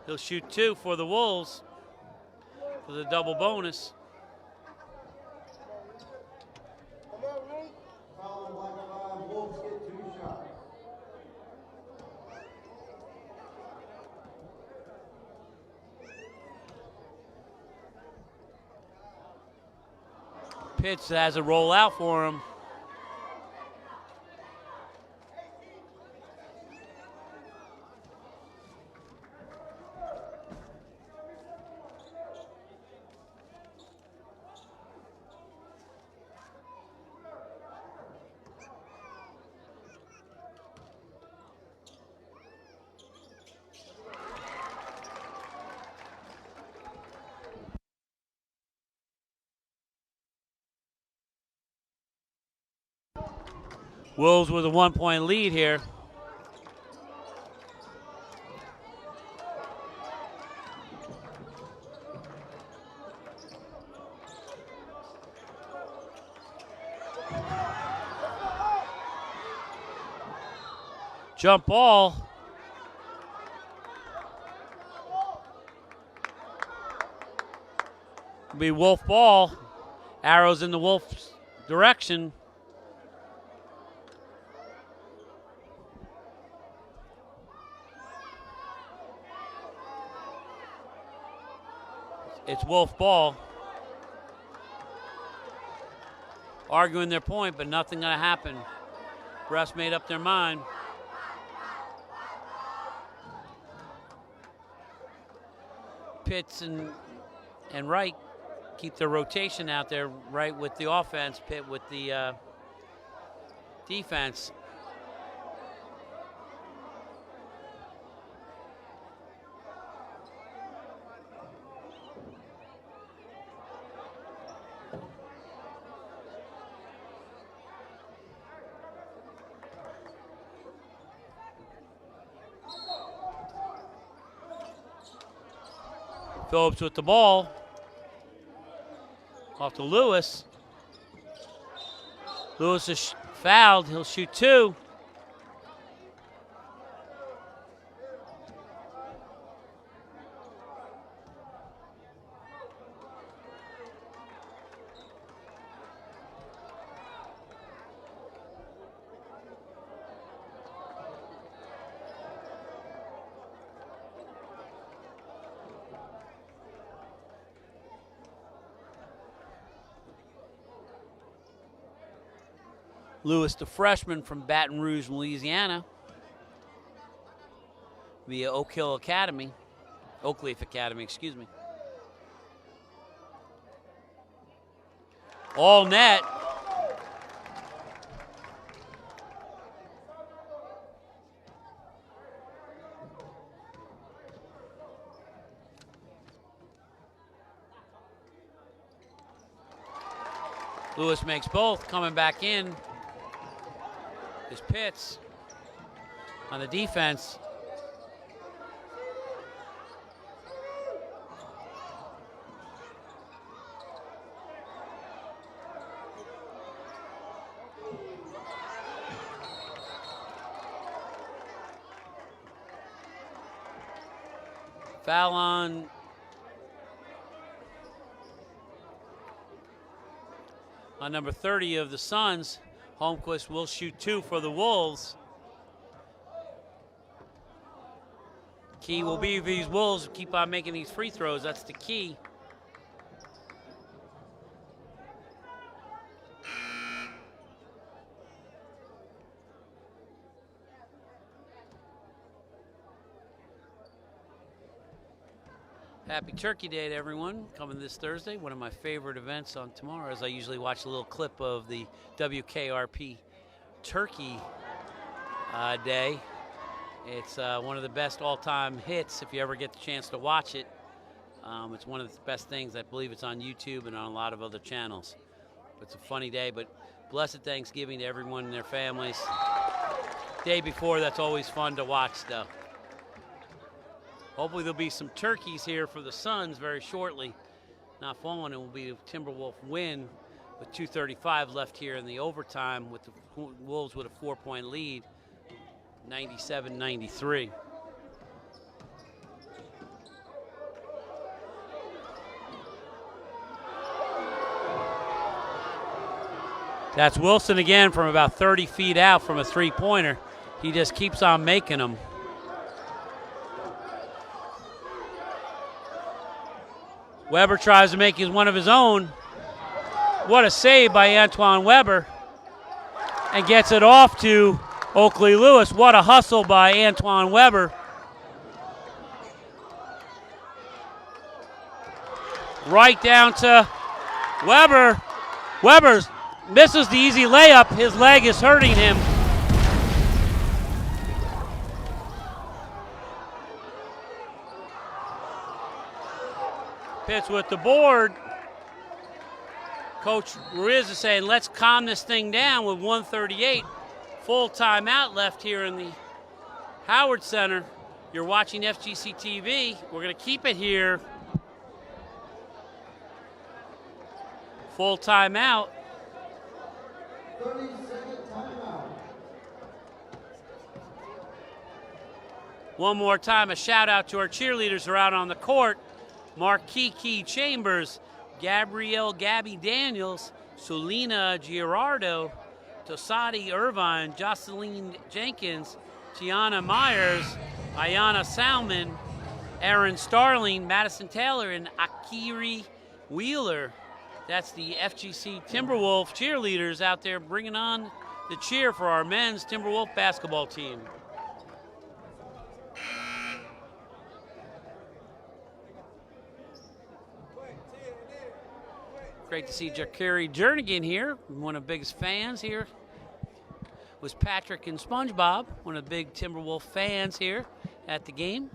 He'll shoot 2 for the Wolves for the double bonus. Pitch has a rollout for him. Wolves with a 1-point lead here. Jump ball. Be Wolf ball. Arrows in the Wolf's direction. It's Wolf ball. Arguing their point, but nothing gonna happen. Refs made up their mind. Pitts and Wright keep their rotation out there. Wright with the offense, Pitt with the defense. Phillips with the ball. Off to Lewis. Lewis is fouled. He'll shoot 2. Lewis, the freshman from Baton Rouge, Louisiana, via Oakleaf Academy, excuse me. All net. Lewis makes both, coming back in. Is Pitts on the defense. Foul on number 30 of the Suns. Holmquist will shoot 2 for the Wolves. Key will be these Wolves keep on making these free throws. That's the key. Happy Turkey Day to everyone coming this Thursday. One of my favorite events on tomorrow is I usually watch a little clip of the WKRP Turkey Day. It's one of the best all-time hits if you ever get the chance to watch it. It's one of the best things. I believe it's on YouTube and on a lot of other channels. It's a funny day, but blessed Thanksgiving to everyone and their families. Day before, that's always fun to watch stuff. Hopefully there'll be some turkeys here for the Suns very shortly. Not falling, it will be a Timberwolf win with 2:35 left here in the overtime with the Wolves with a 4-point lead, 97-93. That's Wilson again from about 30 feet out from a three-pointer. He just keeps on making them. Weber tries to make one of his own. What a save by Antoine Weber. And gets it off to Oakley Lewis. What a hustle by Antoine Weber. Right down to Weber. Weber's misses the easy layup. His leg is hurting him. Pitts with the board. Coach Ruiz is saying, let's calm this thing down with 1:38. Full timeout left here in the Howard Center. You're watching FGC TV. We're going to keep it here. Full timeout. 30-second timeout. One more time, a shout out to our cheerleaders who are out on the court. Marquis Chambers, Gabrielle Gabby Daniels, Sulina Girardo, Tosadi Irvine, Jocelyn Jenkins, Tiana Myers, Ayana Salmon, Aaron Starling, Madison Taylor, and Akiri Wheeler. That's the FGC Timberwolf cheerleaders out there bringing on the cheer for our men's Timberwolf basketball team. Great to see Jakari Jernigan here, one of the biggest fans here. Was Patrick and SpongeBob, one of the big Timberwolf fans here at the game.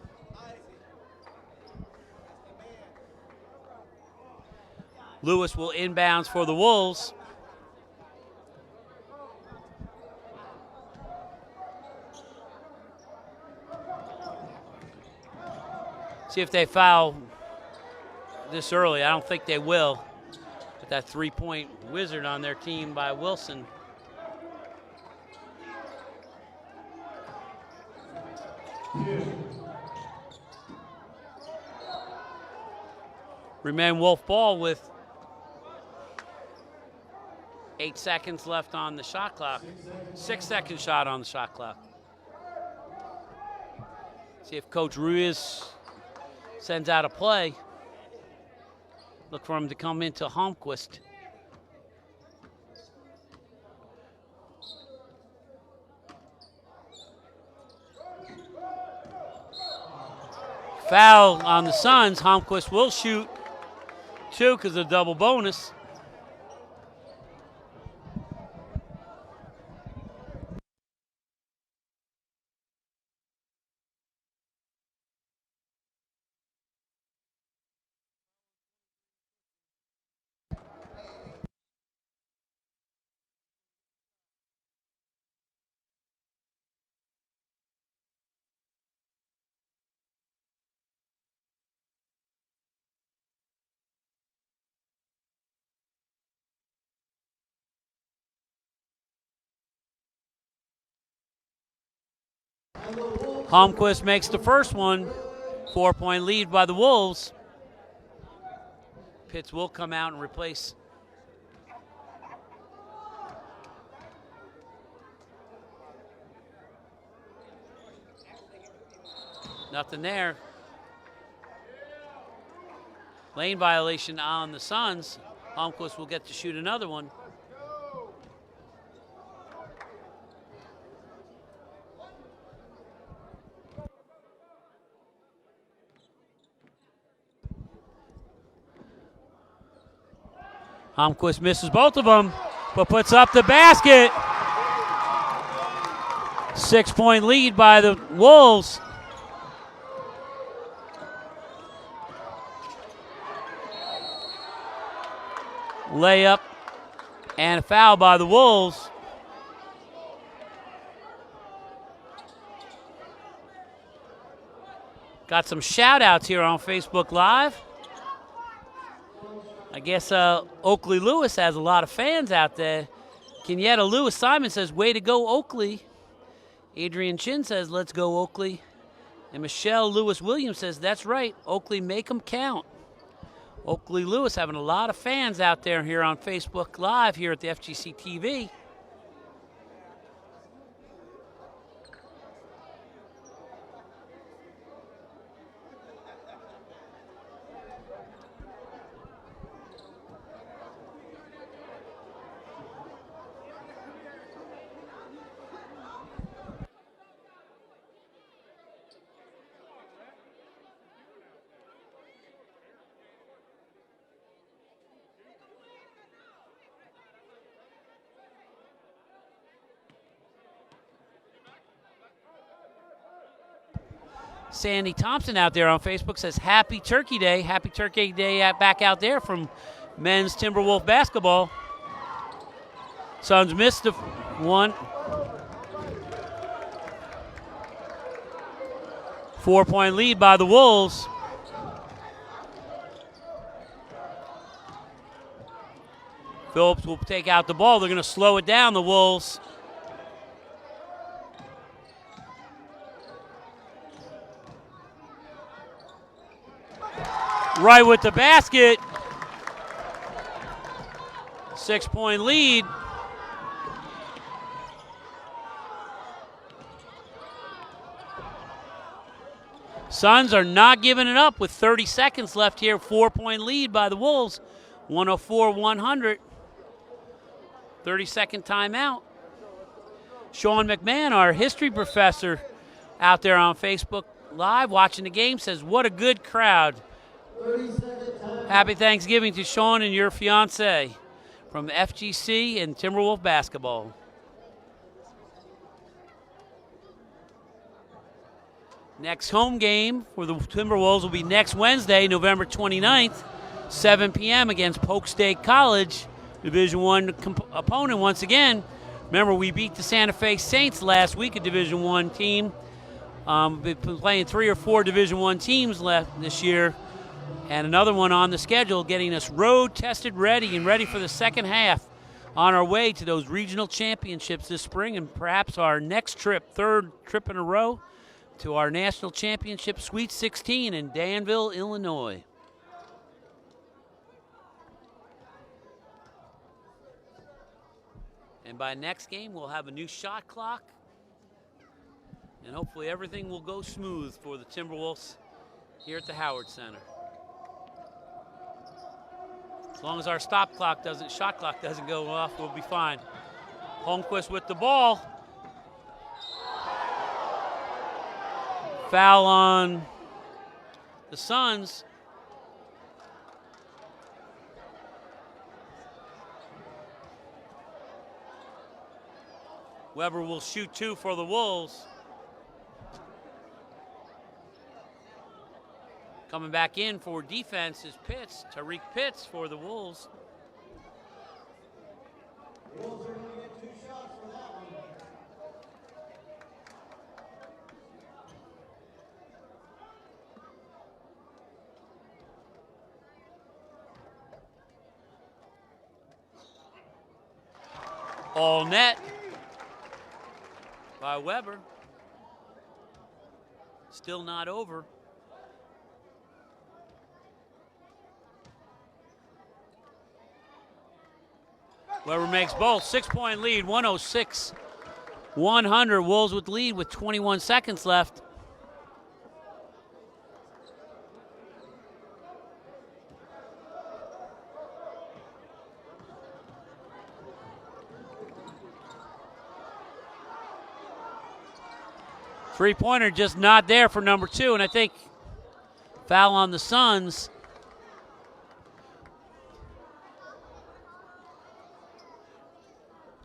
Lewis will inbounds for the Wolves. See if they foul this early. I don't think they will. But that three-point wizard on their team by Wilson. Remain Wolf ball with 8 seconds left on the shot clock. 6-second shot on the shot clock. See if Coach Ruiz sends out a play. Look for him to come into Holmquist. Foul on the Suns. Holmquist will shoot two because of double bonus. Holmquist makes the first one. 4-point lead by the Wolves. Pitts will come out and replace. Nothing there. Lane violation on the Suns. Holmquist will get to shoot another one. Holmquist misses both of them, but puts up the basket. 6-point lead by the Wolves. layup, and a foul by the Wolves. Got some shout-outs here on Facebook Live. I guess Oakley Lewis has a lot of fans out there. Kenyatta Lewis Simon says, way to go, Oakley. Adrian Chin says, let's go, Oakley. And Michelle Lewis Williams says, that's right, Oakley, make them count. Oakley Lewis having a lot of fans out there here on Facebook Live here at the FGC TV. Sandy Thompson out there on Facebook says, Happy Turkey Day. Happy Turkey Day back out there from men's Timberwolf basketball. Suns missed the one. 4-point lead by the Wolves. Phillips will take out the ball. They're going to slow it down, the Wolves. Right with the basket. 6-point lead. Suns are not giving it up with 30 seconds left here. 4-point lead by the Wolves. 104-100. 30-second timeout. Sean McMahon, our history professor out there on Facebook Live watching the game, says, what a good crowd. Happy Thanksgiving to Sean and your fiance from FGC and Timberwolf basketball. Next home game for the Timberwolves will be next Wednesday, November 29th, 7 p.m. against Polk State College, Division I opponent once again. Remember, we beat the Santa Fe Saints last week, a Division I team. We've been playing 3 or 4 Division I teams left this year. And another one on the schedule, getting us road tested ready and ready for the second half on our way to those regional championships this spring and perhaps our next trip, third trip in a row, to our national championship Sweet 16 in Danville, Illinois. And by next game, we'll have a new shot clock. And hopefully everything will go smooth for the Timberwolves here at the Howard Center. As long as our shot clock doesn't go off, we'll be fine. Holmquist with the ball. Foul on the Suns. Weber will shoot 2 for the Wolves. Coming back in for defense is Pitts, Tariq Pitts for the Wolves. Wolves are going to get 2 shots for that one. All net by Weber. Still not over. Weber makes both. 6-point lead, 106-100. Wolves with lead with 21 seconds left. Three-pointer just not there for number 2, and I think foul on the Suns.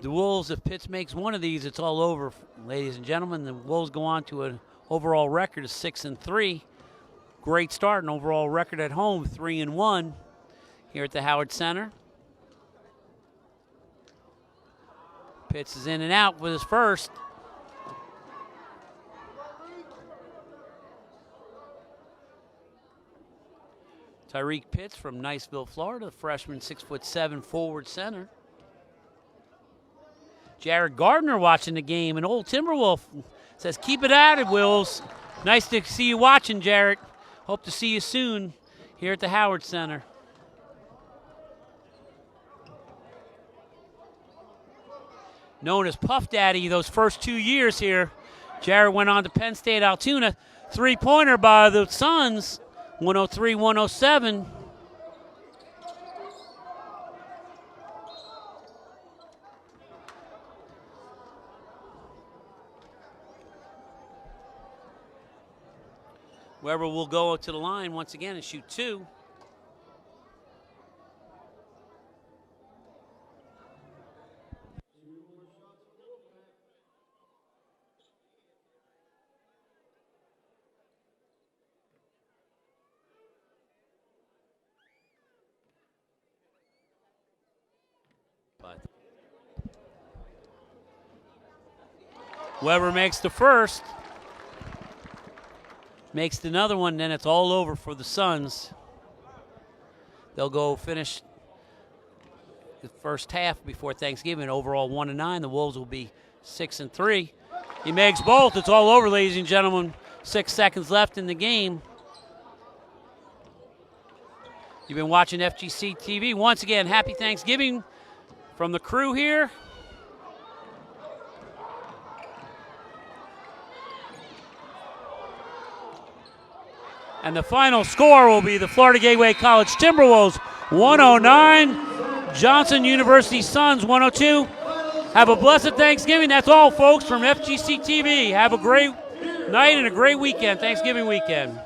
The Wolves, if Pitts makes one of these, it's all over, ladies and gentlemen. The Wolves go on to an overall record of 6-3. Great start, an overall record at home, 3-1 here at the Howard Center. Pitts is in and out with his first. Tyreek Pitts from Niceville, Florida, the freshman, 6'7" forward center. Jared Gardner watching the game, and old Timberwolf says, keep it at it, Wills. Nice to see you watching, Jared. Hope to see you soon here at the Howard Center. Known as Puff Daddy those first 2 years here. Jared went on to Penn State Altoona. Three-pointer by the Suns, 103-107. Weber will go to the line once again and shoot two. Weber makes the first. Makes another one, then it's all over for the Suns. They'll go finish the first half before Thanksgiving. Overall 1-9. The Wolves will be 6-3. He makes both. It's all over, ladies and gentlemen. 6 seconds left in the game. You've been watching FGC TV. Once again, happy Thanksgiving from the crew here. And the final score will be the Florida Gateway College Timberwolves 109, Johnson University Suns 102. Have a blessed Thanksgiving. That's all, folks, from FGC TV. Have a great night and a great weekend, Thanksgiving weekend.